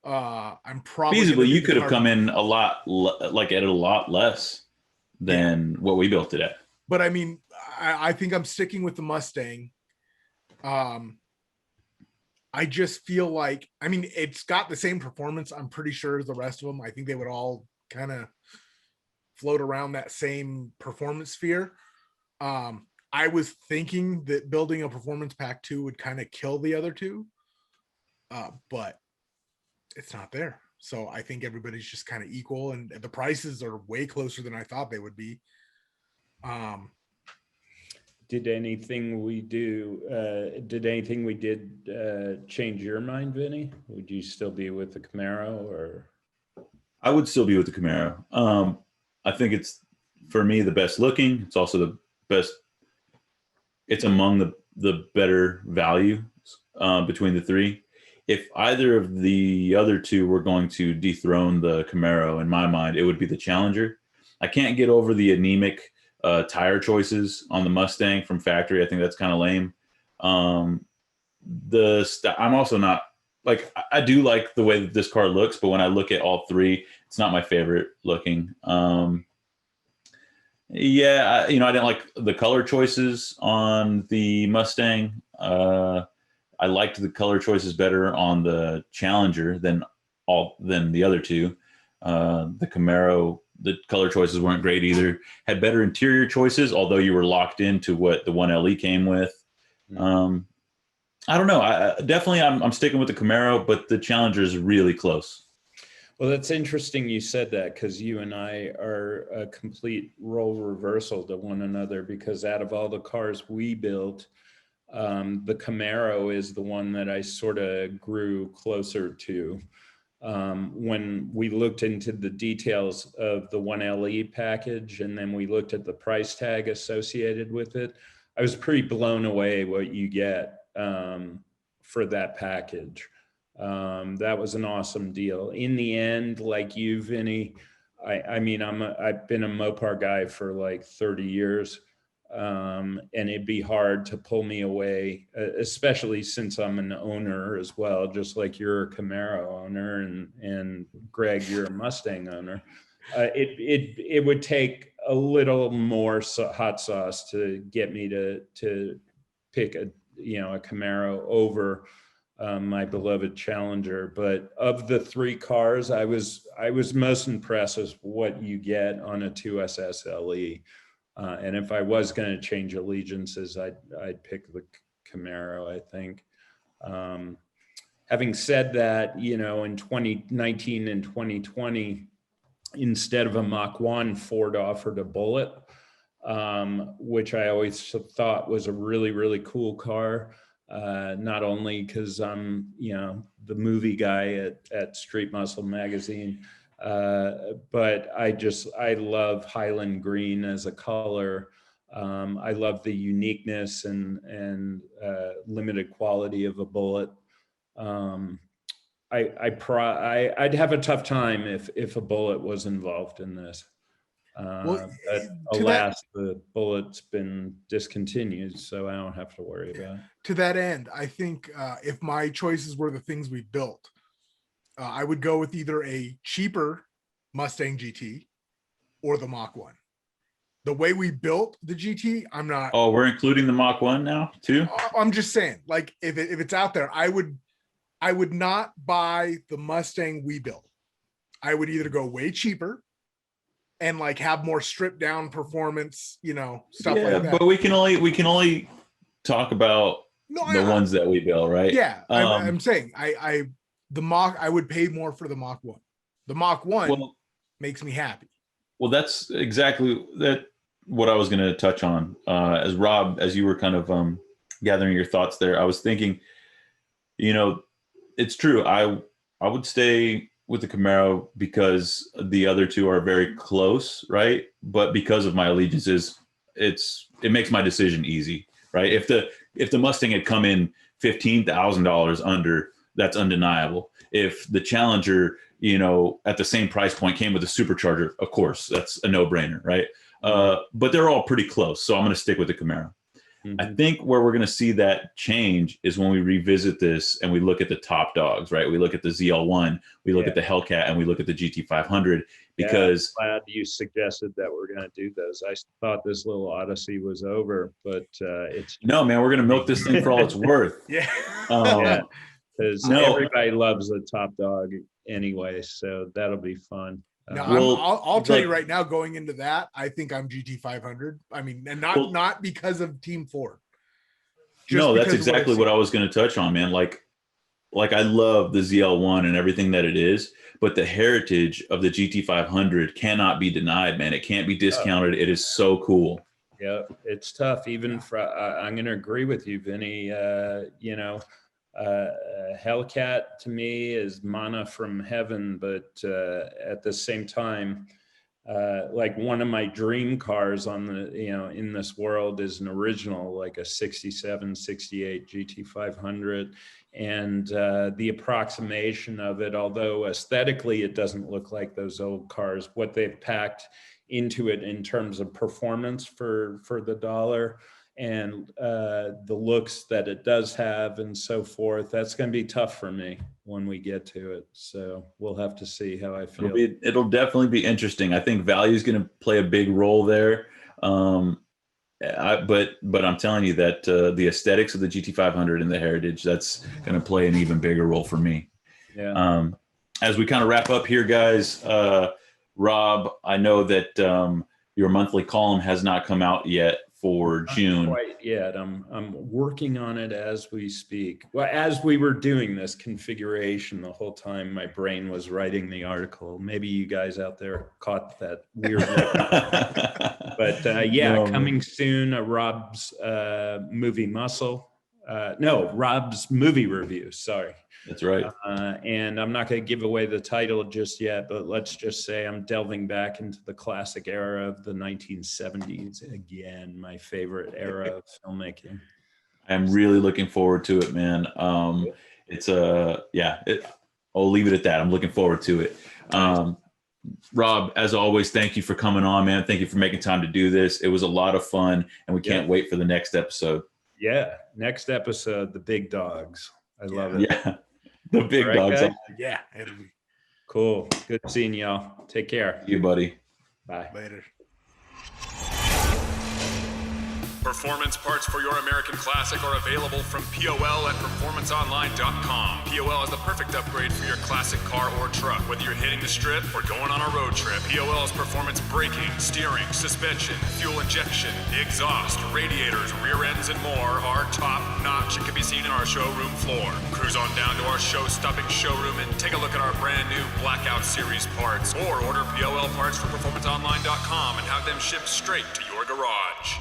I'm probably feasibly you could have come in a lot at a lot less than what we built today. But I mean, I think I'm sticking with the Mustang. I just feel like, I mean, it's got the same performance, I'm pretty sure, as the rest of them. I think they would all kind of float around that same performance sphere. I was thinking that building a performance pack 2 would kind of kill the other two, but it's not there. So I think everybody's just kind of equal, and the prices are way closer than I thought they would be. Did anything we did change your mind, Vinny? Would you still be with the Camaro, or? I would still be with the Camaro. I think it's, for me, the best looking. It's also the best. It's among the better value between the three. If either of the other two were going to dethrone the Camaro, in my mind, it would be the Challenger. I can't get over the anemic tire choices on the Mustang from factory. I think that's kind of lame. I'm also not, like, I do like the way that this car looks, but when I look at all three, it's not my favorite looking. I didn't like the color choices on the Mustang. I liked the color choices better on the Challenger than the other two. The Camaro, the color choices weren't great either. Had better interior choices, although you were locked into what the 1LE came with. I don't know. I'm sticking with the Camaro, but the Challenger is really close. Well, that's interesting you said that, because you and I are a complete role reversal to one another, because out of all the cars we built, the Camaro is the one that I sort of grew closer to. When we looked into the details of the 1LE package, and then we looked at the price tag associated with it, I was pretty blown away what you get for that package. That was an awesome deal. In the end, like you, Vinny, I've been a Mopar guy for like 30 years. And it'd be hard to pull me away, especially since I'm an owner as well, just like you're a Camaro owner, and Greg, you're a Mustang owner. It would take a little more hot sauce to get me to pick a Camaro over my beloved Challenger. But of the three cars, I was most impressed with what you get on a 2SS LE. And if I was going to change allegiances, I'd pick the Camaro, I think. Having said that, in 2019 and 2020, instead of a Mach 1, Ford offered a Bullet, which I always thought was a really, really cool car. Not only because I'm, the movie guy at Street Muscle magazine, but I love Highland green as a color. I love the uniqueness and limited quality of a Bullet. I'd have a tough time if a Bullet was involved in this. But alas, the Bullet's been discontinued, so I don't have to worry about it. To that end, I think if my choices were the things we built, I would go with either a cheaper Mustang GT or the Mach 1. The way we built the GT, I'm not. Oh, we're including the Mach 1 now too? I'm just saying, like, if it's out there, I would not buy the Mustang we built. I would either go way cheaper and like have more stripped down performance, stuff like that. But we can only talk about the ones that we built, right? Yeah, I'm saying the Mach, I would pay more for the Mach 1. The Mach 1 makes me happy. Well, that's exactly what I was going to touch on. As Rob, as you were kind of gathering your thoughts there, I was thinking, it's true. I would stay with the Camaro because the other two are very close, right? But because of my allegiances, it makes my decision easy, right? If the Mustang had come in $15,000 under, that's undeniable. If the Challenger, at the same price point came with a supercharger, of course, that's a no-brainer, right? But they're all pretty close, so I'm going to stick with the Camaro. Mm-hmm. I think where we're going to see that change is when we revisit this and we look at the top dogs, right? We look at the ZL1, we look at the Hellcat, and we look at the GT500 because... I'm glad you suggested that we're going to do those. I thought this little odyssey was over, but it's... No, man, we're going to milk this thing for all it's worth. Because everybody loves the top dog anyway, so that'll be fun. No, Well, I'll tell like- you right now, going into that, I think I'm GT 500. I mean, and not because of Team Ford. No, that's because of exactly what I was going to touch on, man. Like I love the ZL1 and everything that it is, but the heritage of the GT 500 cannot be denied, man. It can't be discounted. It is so cool. Yeah, it's tough. Even for I'm going to agree with you, Vinny. You know, Hellcat to me is mana from heaven, but at the same time, like one of my dream cars on the, you know, in this world is an original, like a 67, 68 GT 500. And the approximation of it, although aesthetically it doesn't look like those old cars, what they've packed into it in terms of performance for the dollar and the looks that it does have and so forth, that's going to be tough for me when we get to it. So we'll have to see how I feel. It'll definitely be interesting. I think value is going to play a big role there. But I'm telling you that the aesthetics of the GT500 and the heritage, that's going to play an even bigger role for me. Yeah. As we kind of wrap up here, guys, Rob, I know that your monthly column has not come out yet for June. Not quite yet. I'm working on it as we speak. Well, as we were doing this configuration, the whole time my brain was writing the article. Maybe you guys out there caught that weird look. But yeah, no, coming soon, Rob's movie Muscle. No, Rob's movie review. Sorry. That's right. And I'm not going to give away the title just yet, but let's just say I'm delving back into the classic era of the 1970s. Again, my favorite era of filmmaking. I'm really looking forward to it, man. It's I'll leave it at that. I'm looking forward to it. Rob, as always, thank you for coming on, man. Thank you for making time to do this. It was a lot of fun, and we can't wait for the next episode. Yeah, next episode, the big dogs. I love it. Yeah, the big dogs. Guys? Yeah, it'll be cool. Good seeing y'all. Take care. You, buddy. Bye. Later. Performance parts for your American Classic are available from POL at performanceonline.com. POL is the perfect upgrade for your classic car or truck. Whether you're hitting the strip or going on a road trip, POL's performance braking, steering, suspension, fuel injection, exhaust, radiators, rear ends, and more are top notch and can be seen in our showroom floor. Cruise on down to our show-stopping showroom and take a look at our brand new Blackout Series parts, or order POL parts from performanceonline.com and have them shipped straight to your garage.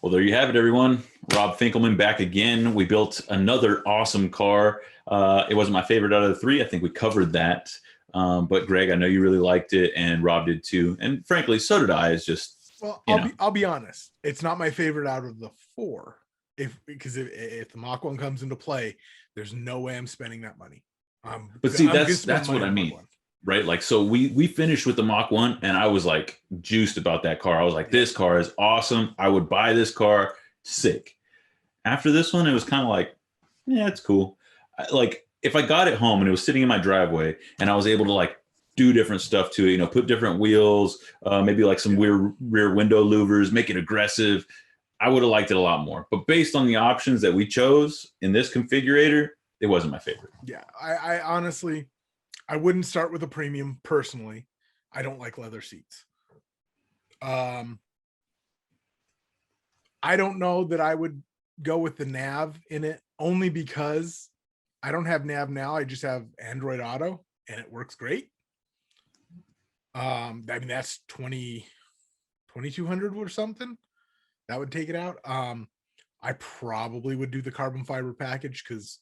Well, there you have it, everyone. Rob Finkelman back again. We built another awesome car. It wasn't my favorite out of the three. I think we covered that. But Greg, I know you really liked it, and Rob did too. And frankly, so did I. It's just, well, I'll be honest. It's not my favorite out of the four. Because if the Mach 1 comes into play, there's no way I'm spending that money. But see, that's what I mean. Right? Like, so we finished with the Mach 1 and I was like juiced about that car. I was like, this car is awesome. I would buy this car. Sick. After this one, it was kind of like, yeah, it's cool. Like, if I got it home and it was sitting in my driveway and I was able to like do different stuff to it, you know, put different wheels, maybe like some weird rear window louvers, make it aggressive, I would have liked it a lot more. But based on the options that we chose in this configurator, it wasn't my favorite. Yeah, I honestly, I wouldn't start with a premium personally. I don't like leather seats. I don't know that I would go with the nav in it, only because I don't have nav now. I just have Android Auto and it works great. I mean, that's 2200 or something. That would take it out. I probably would do the carbon fiber package because,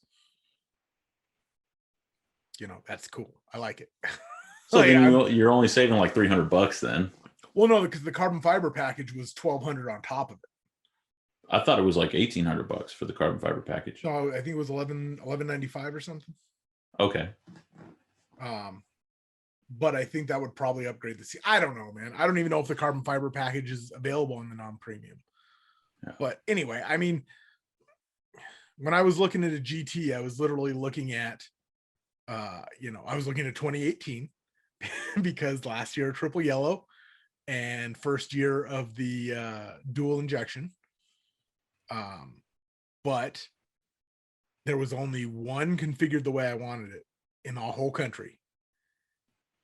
you know, that's cool. I like it. So you're only saving like $300 then. Well, no, because the carbon fiber package was $1,200 on top of it. I thought it was like $1,800 for the carbon fiber package. No, I think it was $11.95 or something. Okay. But I think that would probably upgrade the seat. I don't know, man. I don't even know if the carbon fiber package is available in the non-premium. Yeah. But anyway, I mean, when I was looking at a GT, I was literally looking at, I was looking at 2018 because last year triple yellow and first year of the dual injection. But there was only one configured the way I wanted it in the whole country.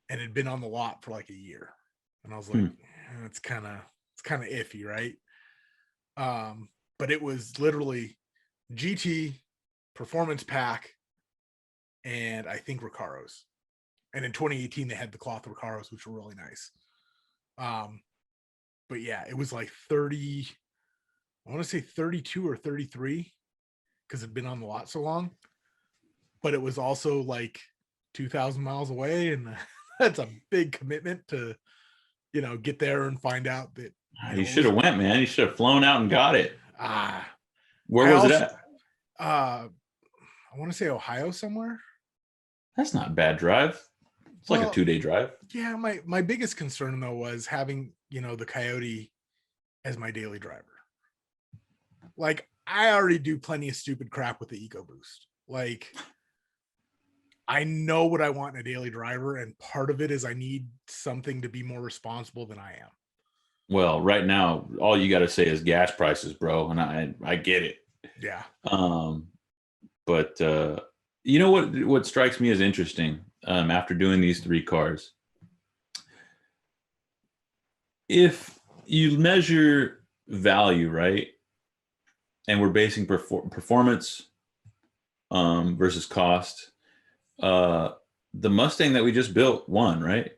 and had been on the lot for like a year. And I was like, it's kind of iffy, right? But it was literally GT, performance pack, and I think Recaros. And in 2018 they had the cloth Recaros, which were really nice. But yeah, it was like 30, I want to say 32 or 33 because it'd been on the lot so long. But it was also like 2,000 miles away, and that's a big commitment to, you know, get there and find out that you should have went, man. You should have flown out and got it. Where was it at? I want to say Ohio somewhere. That's not a bad drive. It's like a 2-day drive. Yeah, my biggest concern though was having, you know, the Coyote as my daily driver. Like, I already do plenty of stupid crap with the EcoBoost. Like, I know what I want in a daily driver, and part of it is I need something to be more responsible than I am. Well, right now, all you got to say is gas prices, bro, and I get it. Yeah. But you know what strikes me as interesting after doing these 3 cars, if you measure value, right, and we're basing performance versus cost, the Mustang that we just built won, right?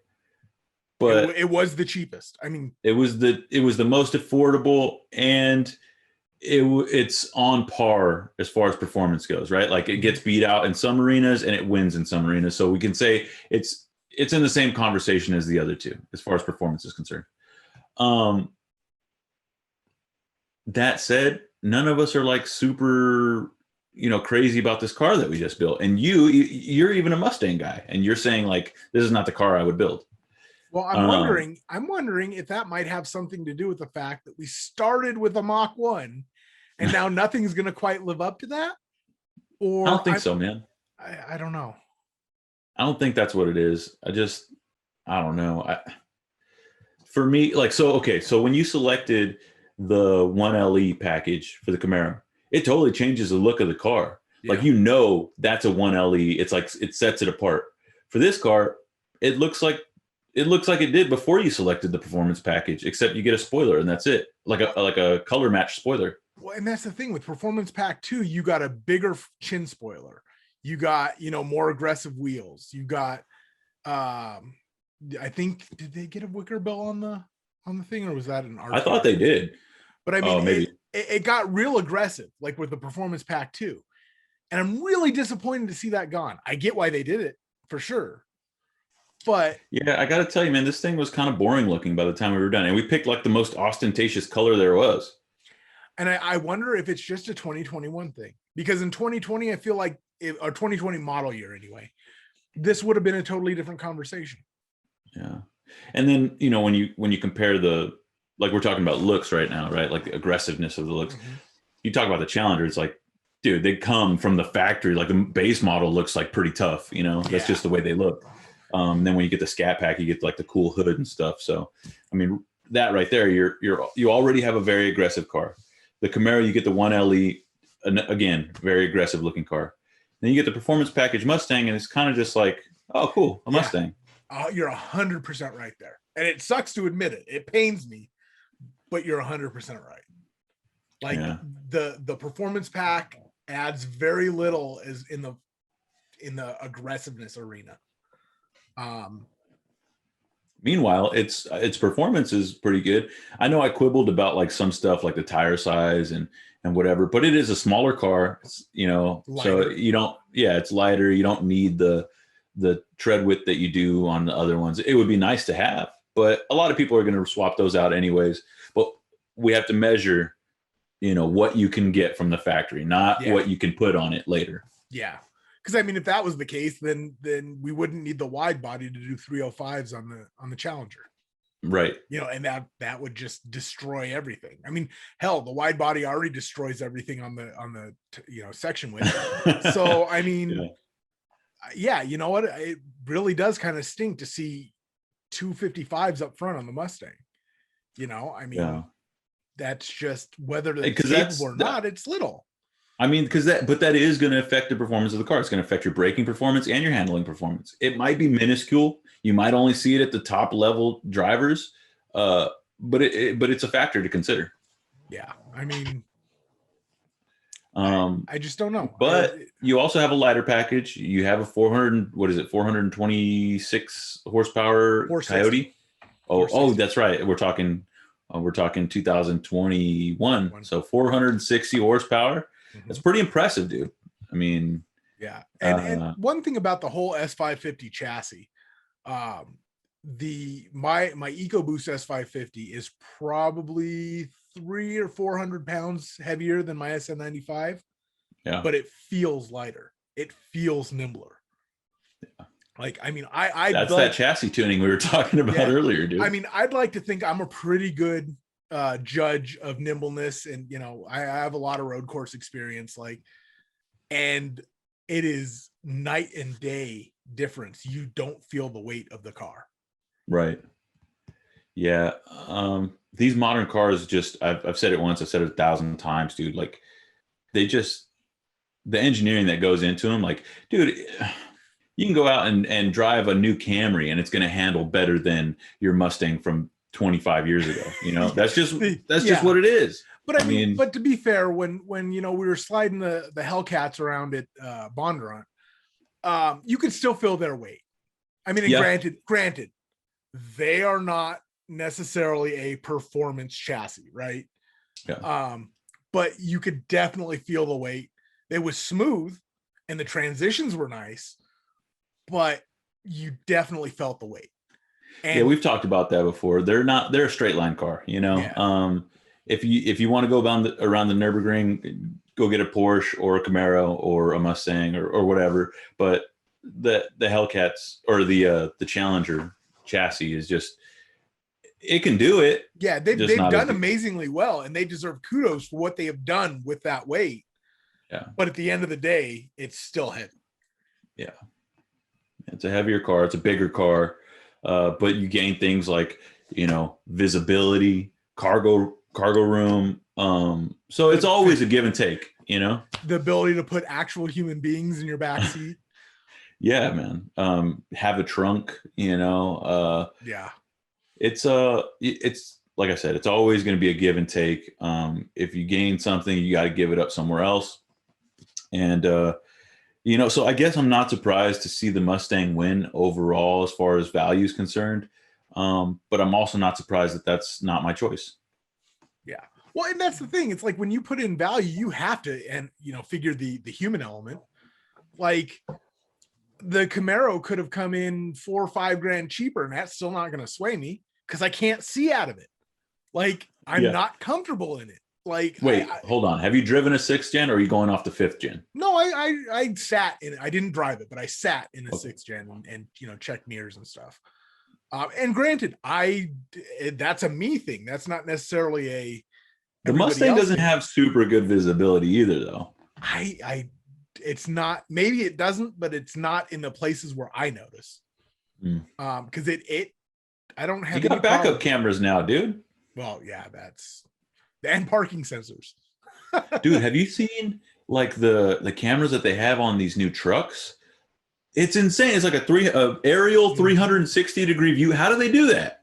But it was the cheapest. I mean, it was the most affordable, and it's on par as far as performance goes, right? Like, it gets beat out in some arenas and it wins in some arenas. So we can say it's in the same conversation as the other two as far as performance is concerned. That said, none of us are like super, you know, crazy about this car that we just built. And you're even a Mustang guy, and you're saying like, this is not the car I would build. Well, I'm wondering if that might have something to do with the fact that we started with a Mach 1 and now nothing's going to quite live up to that. Or I don't think so, man. I don't know. I don't think that's what it is. I don't know. For me, like, so when you selected the 1LE package for the Camaro, it totally changes the look of the car. Yeah. Like, you know, that's a 1LE. It's like, it sets it apart. For this car, it looks like it did before you selected the performance package, except you get a spoiler and that's it. Like a color match spoiler. Well, and that's the thing with Performance Pack 2, you got a bigger chin spoiler. You got, you know, more aggressive wheels. You got, I think, did they get a wicker bell on the thing, or was that an art? I thought they did. But I mean, maybe. It got real aggressive, like with the Performance Pack 2. And I'm really disappointed to see that gone. I get why they did it, for sure. But yeah, I got to tell you, man, this thing was kind of boring looking by the time we were done. And we picked like the most ostentatious color there was. And I wonder if it's just a 2021 thing, because in 2020, I feel like, or 2020 model year anyway, this would have been a totally different conversation. Yeah. And then, you know, when you compare like we're talking about looks right now, right? Like the aggressiveness of the looks. Mm-hmm. You talk about the Challenger, it's like, dude, they come from the factory. Like, the base model looks like pretty tough, you know, that's just the way they look. Then when you get the Scat pack, you get like the cool hood and stuff. So, I mean, that right there, you already have a very aggressive car. The Camaro, you get the 1LE, again, very aggressive looking car. Then you get the performance package Mustang, and it's kind of just like, oh, cool, a Mustang. You're 100% right there. And it sucks to admit it. It pains me, but you're 100% right. Like, the performance pack adds very little as in the aggressiveness arena. Meanwhile, its performance is pretty good. I know I quibbled about like some stuff like the tire size and whatever, but it is a smaller car, you know, lighter. So you don't, it's lighter. You don't need the tread width that you do on the other ones. It would be nice to have, but a lot of people are going to swap those out anyways. But we have to measure, you know, what you can get from the factory, not what you can put on it later. Yeah. Because I mean, if that was the case, then we wouldn't need the wide body to do 305s on the Challenger, right? You know, and that would just destroy everything. I mean, hell, the wide body already destroys everything on the you know, section width. So I mean, you know what? It really does kind of stink to see 255s up front on the Mustang. You know, I mean, that's just whether it's capable or not. It's little. I mean, but that is going to affect the performance of the car. It's going to affect your braking performance and your handling performance. It might be minuscule. You might only see it at the top level drivers, but it's a factor to consider. Yeah, I mean, I just don't know. But you also have a lighter package. You have a 426 horsepower Coyote. Oh, that's right. We're talking 2021. So 460 horsepower. Mm-hmm. That's pretty impressive, dude. I mean, yeah. And one thing about the whole S550 chassis, my EcoBoost S550 is probably 300 or 400 pounds heavier than my SN95. Yeah. But it feels lighter. It feels nimbler. Yeah. Like, I mean, that's that chassis tuning we were talking about earlier, dude. I mean, I'd like to think I'm a pretty good judge of nimbleness, and you know, I have a lot of road course experience, and it is night and day difference. You don't feel the weight of the car. Right. Yeah. These modern cars I've said it once, I've said it 1,000 times, dude. Like the engineering that goes into them, like, dude, you can go out and drive a new Camry and it's going to handle better than your Mustang from 25 years ago. You know, that's just what it is. But I mean, but to be fair, when you know, we were sliding the Hellcats around at Bondurant, you could still feel their weight. I mean, granted, they are not necessarily a performance chassis, right? Yeah. But you could definitely feel the weight. It was smooth and the transitions were nice, but you definitely felt the weight. And yeah, we've talked about that before. They're a straight line car, you know. Yeah. If you want to go around the Nürburgring, go get a Porsche or a Camaro or a Mustang or whatever. But the Hellcats or the Challenger chassis is just, it can do it. Yeah, they've done amazingly well, and they deserve kudos for what they have done with that weight. Yeah. But at the end of the day, it's still heavy. Yeah. It's a heavier car. It's a bigger car. But you gain things like, you know, visibility, cargo room. So it's always a give and take, you know, the ability to put actual human beings in your back seat. Yeah, man. Have a trunk, you know. Yeah. It's like I said, it's always going to be a give and take. If you gain something, you got to give it up somewhere else. And, you know, so I guess I'm not surprised to see the Mustang win overall as far as value is concerned. But I'm also not surprised that that's not my choice. Yeah. Well, and that's the thing. It's like when you put in value, you have to, and, you know, figure the human element. Like the Camaro could have come in $4 or $5 grand cheaper, and that's still not going to sway me because I can't see out of it. Like I'm not comfortable in it. Like, wait, hold on. Have you driven a 6th gen or are you going off the 5th gen? No, I sat in it. I didn't drive it, but I sat in a 6th gen and you know, checked mirrors and stuff. And granted, that's a me thing. That's not necessarily the Mustang doesn't have super good visibility either, though. It's not, maybe it doesn't, but it's not in the places where I notice. Because I don't have. You got backup cameras now, dude. Well, yeah, and parking sensors. Dude, have you seen like the cameras that they have on these new trucks? It's insane. It's like a aerial 360 degree view. How do they do that?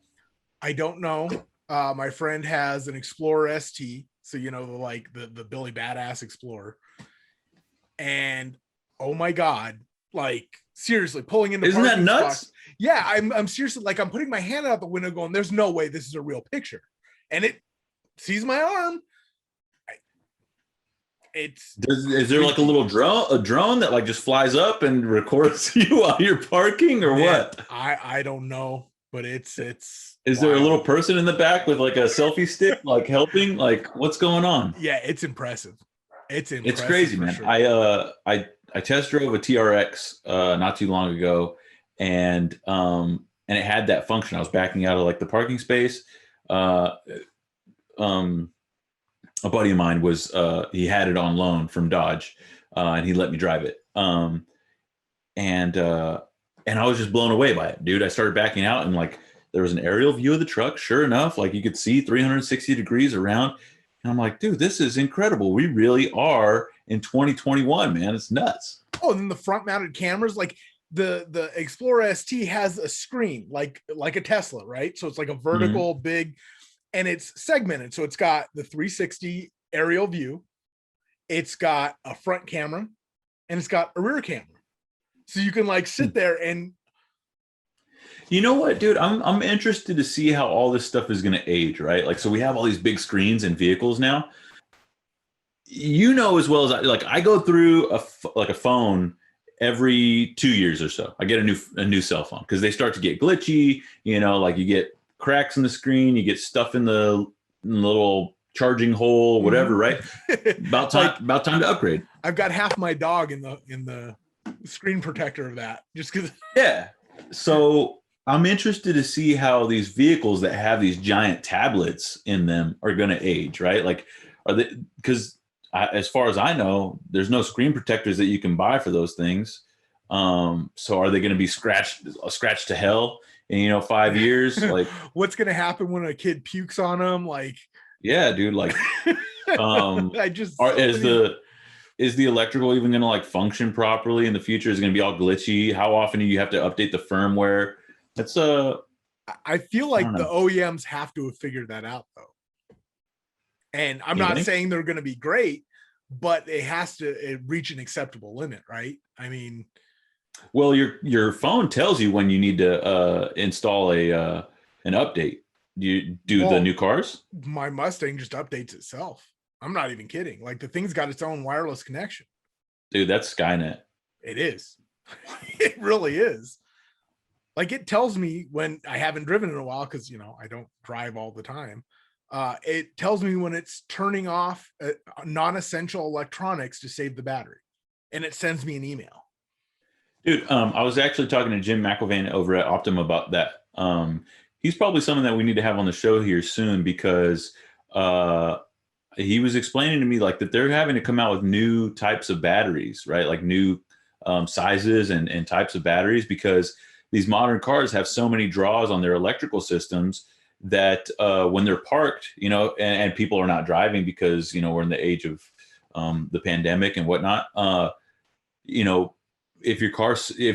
I don't know. My friend has an Explorer ST, so you know, like the Billy Badass Explorer. And oh my God, like seriously, pulling in the isn't that nuts? Spots. Yeah, I'm seriously, like, I'm putting my hand out the window going, there's no way this is a real picture. And it sees my arm. Is there like a little drone that like just flies up and records you while you're parking or what? I don't know, but it's is there a little person in the back with like a selfie stick like helping? Like what's going on? Yeah, it's impressive. It's crazy, man. Sure. I test drove a TRX not too long ago, and it had that function. I was backing out of like the parking space. A buddy of mine was he had it on loan from Dodge, and he let me drive it. And I was just blown away by it, dude. I started backing out, and like there was an aerial view of the truck. Sure enough, like you could see 360 degrees around. And I'm like, dude, this is incredible. We really are in 2021, man. It's nuts. Oh, and then the front mounted cameras, like the Explorer ST has a screen like a Tesla, right? So it's like a vertical big, and it's segmented. So it's got the 360 aerial view, it's got a front camera, and it's got a rear camera. So you can like sit there and, you know what, dude? I'm interested to see how all this stuff is going to age, right? Like, so we have all these big screens in vehicles now. You know, as well as I go through a phone every 2 years or so. I get a new cell phone because they start to get glitchy. You know, like you get cracks in the screen, you get stuff in the little charging hole, whatever, right? About time to upgrade. I've got half my dog in the screen protector of that, just because. Yeah. So I'm interested to see how these vehicles that have these giant tablets in them are going to age, right? Like, are they, because as far as I know, there's no screen protectors that you can buy for those things. So are they going to be scratched to hell in 5 years? Like, what's going to happen when a kid pukes on them? Like, yeah, dude. Like, is the electrical even going to like function properly in the future? Is it going to be all glitchy? How often do you have to update the firmware? That's I feel like the OEMs have to have figured that out though. And I'm not saying they're going to be great, but it has to reach an acceptable limit, right? I mean, well, your phone tells you when you need to install an update. Do you do the new cars? My Mustang just updates itself. I'm not even kidding. Like the thing's got its own wireless connection. Dude, that's Skynet. It is. It really is. Like it tells me when I haven't driven in a while because I don't drive all the time. It tells me when it's turning off non-essential electronics to save the battery, and it sends me an email. Dude, I was actually talking to Jim McIlvain over at Optima about that. He's probably someone that we need to have on the show here soon because he was explaining to me like that they're having to come out with new types of batteries, right? Like new sizes and types of batteries because these modern cars have so many draws on their electrical systems that when they're parked, and people are not driving because, we're in the age of the pandemic and whatnot, if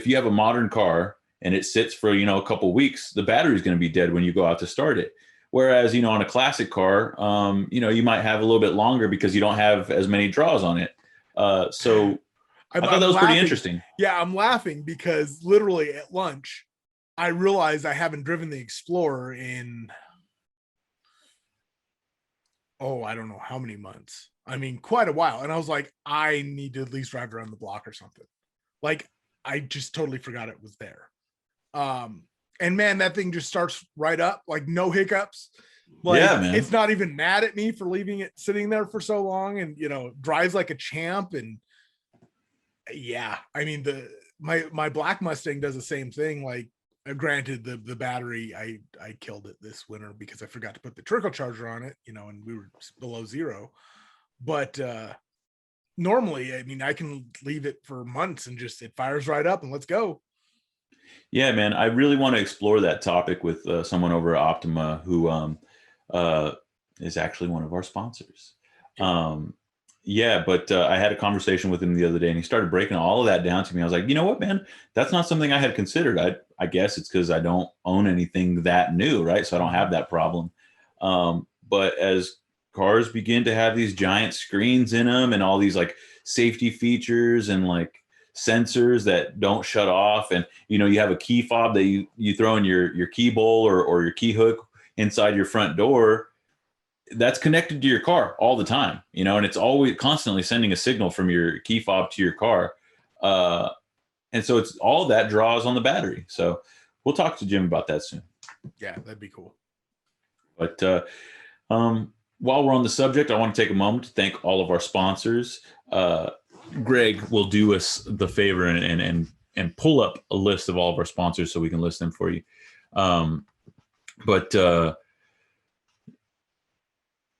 you have a modern car and it sits for, a couple of weeks, the battery is going to be dead when you go out to start it. Whereas, on a classic car, you might have a little bit longer because you don't have as many draws on it. So I thought that was pretty interesting. Yeah, I'm laughing because literally at lunch, I realized I haven't driven the Explorer in, I don't know how many months. I mean, quite a while. And I was like, I need to at least drive around the block or something. Like, I just totally forgot it was there. And man, that thing just starts right up, like no hiccups. Like, yeah, man. It's not even mad at me for leaving it sitting there for so long and, drives like a champ. And yeah, I mean, my black Mustang does the same thing. Like, granted, the battery, I killed it this winter because I forgot to put the turbocharger on it, and we were below zero. But normally, I mean, I can leave it for months and just it fires right up and let's go. Yeah, man, I really want to explore that topic with someone over at Optima who is actually one of our sponsors. Yeah, but I had a conversation with him the other day and he started breaking all of that down to me. I was like, you know what, man, that's not something I had considered. I guess it's because I don't own anything that new, right? So I don't have that problem. But as cars begin to have these giant screens in them and all these like safety features and like sensors that don't shut off, and you have a key fob that you throw in your key bowl or your key hook inside your front door that's connected to your car all the time, and it's always constantly sending a signal from your key fob to your car. And so it's all that draws on the battery. So we'll talk to Jim about that soon. Yeah, that'd be cool. But while we're on the subject, I want to take a moment to thank all of our sponsors. Greg will do us the favor and pull up a list of all of our sponsors so we can list them for you. But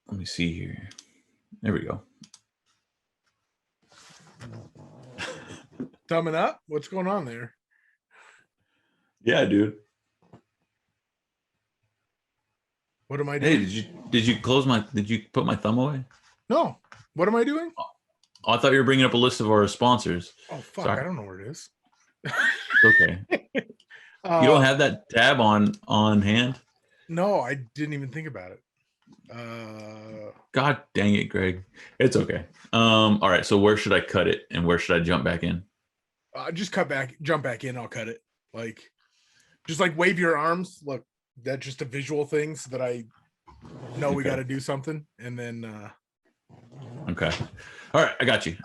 let me see here. There we go. Thumbing up? What's going on there? Yeah, dude. What am I doing? Hey, did you put my thumb away? No. What am I doing? Oh, I thought you were bringing up a list of our sponsors. Oh fuck, Sorry. I don't know where it is. Okay. You don't have that tab on hand? No, I didn't even think about it. God dang it, Greg. It's okay. All right. So where should I cut it and where should I jump back in? Just jump back in. I'll cut it. Like, just like wave your arms. Look, that's just a visual thing so that I know we got to do something. And then, okay. All right. I got you.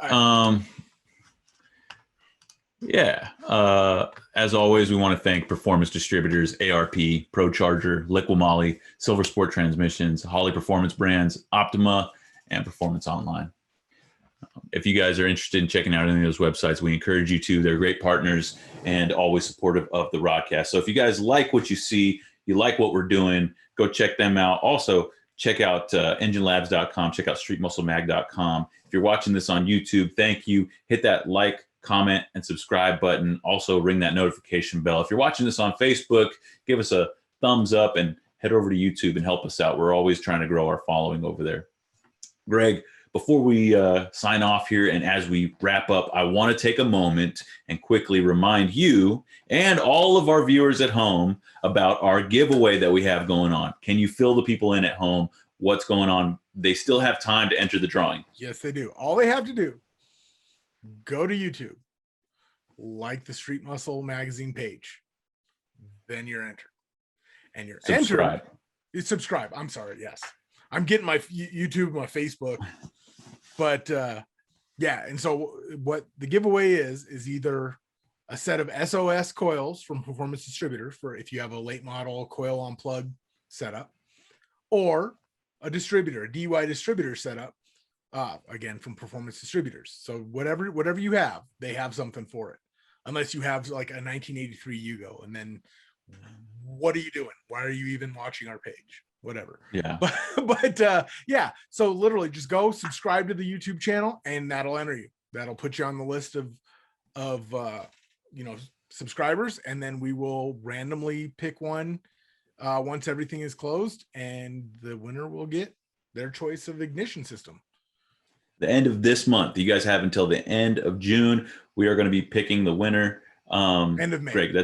Yeah. As always, we want to thank Performance Distributors, ARP, Pro Charger, Liqui-Moly, Silver Sport Transmissions, Holley Performance Brands, Optima, and Performance Online. If you guys are interested in checking out any of those websites, we encourage you to. They're great partners and always supportive of the RodCAST. So if you guys like what you see, you like what we're doing, go check them out. Also, check out enginelabs.com, check out streetmusclemag.com. If you're watching this on YouTube, thank you. Hit that like, comment, and subscribe button. Also, ring that notification bell. If you're watching this on Facebook, give us a thumbs up and head over to YouTube and help us out. We're always trying to grow our following over there. Greg, before we sign off here and as we wrap up, I want to take a moment and quickly remind you and all of our viewers at home about our giveaway that we have going on. Can you fill the people in at home? What's going on? They still have time to enter the drawing. yes, they do. All they have to do, go to YouTube, like the Street Muscle Magazine page, then you're entered. And you're Subscribe. entered. You subscribe. I'm sorry. Yes. I'm getting my YouTube, my Facebook. But yeah, and so what the giveaway is either a set of SOS coils from Performance Distributors for if you have a late model coil on plug setup, or a distributor, a DUI distributor setup, again from Performance Distributors. So whatever you have, they have something for it. Unless you have like a 1983 Yugo, and then what are you doing? Why are you even watching our page? Whatever. Yeah. But yeah, so literally just go subscribe to the YouTube channel and that'll enter you. That'll put you on the list of subscribers, and then we will randomly pick one once everything is closed, and the winner will get their choice of ignition system. The end of this month. You guys have until the end of June. We are going to be picking the winner. End of May. Greg,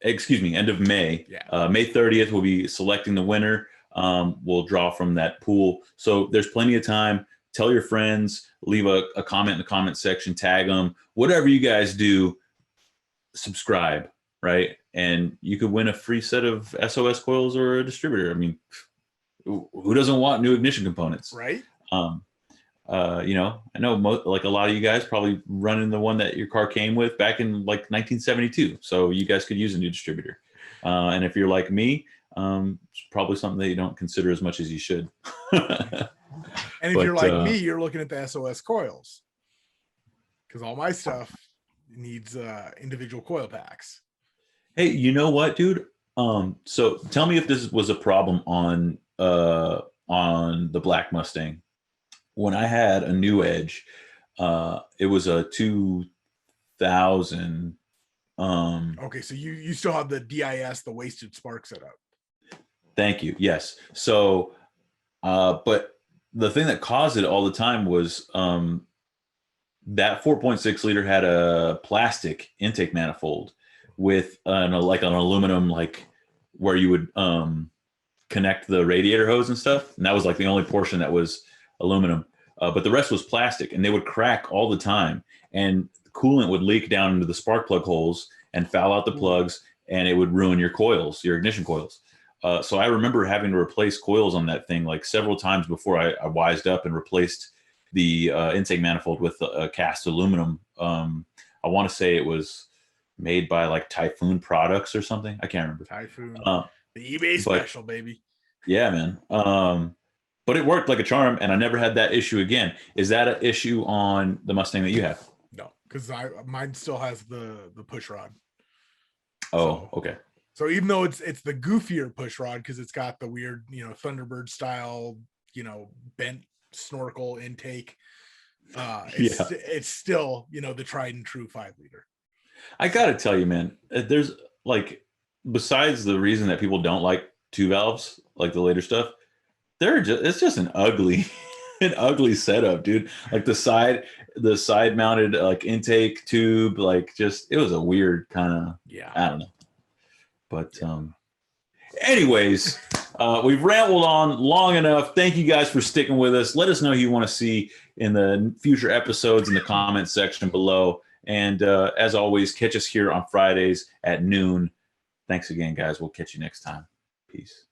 end of May. Yeah. May 30th, we'll be selecting the winner. We'll draw from that pool. So there's plenty of time. Tell your friends, leave a comment in the comment section, tag them, whatever you guys do, subscribe, right? And you could win a free set of SOS coils or a distributor. I mean, who doesn't want new ignition components? Right. I know like a lot of you guys probably running the one that your car came with back in like 1972. So you guys could use a new distributor. And if you're like me, it's probably something that you don't consider as much as you should. And if you're like me, you're looking at the SOS coils, because all my stuff needs individual coil packs. Hey, you know what, dude? So tell me if this was a problem on the Black Mustang. When I had a New Edge, it was a 2000. Okay, so you still have the DIS, the wasted spark setup. Thank you. Yes. So, but the thing that caused it all the time was that 4.6 liter had a plastic intake manifold with an aluminum, like where you would connect the radiator hose and stuff. And that was like the only portion that was aluminum, but the rest was plastic, and they would crack all the time. And coolant would leak down into the spark plug holes and foul out the plugs, and it would ruin your coils, your ignition coils. So I remember having to replace coils on that thing like several times before I wised up and replaced the intake manifold with a cast aluminum. I want to say it was made by like Typhoon Products or something. I can't remember. Typhoon, the eBay special, baby. Yeah, man. But it worked like a charm, and I never had that issue again. Is that an issue on the Mustang that you have? No, because mine still has the push rod. Oh, okay. So even though it's the goofier push rod, because it's got the weird, Thunderbird style, bent snorkel intake, it's still, the tried and true 5 liter. I gotta tell you, man, there's like, besides the reason that people don't like 2 valves, like the later stuff, it's just an ugly an ugly setup, dude. Like the side mounted like intake tube, like just it was a weird kind of I don't know. But anyways, we've rambled on long enough. Thank you guys for sticking with us. Let us know who you want to see in the future episodes in the comments section below. And as always, catch us here on Fridays at noon. Thanks again, guys. We'll catch you next time. Peace.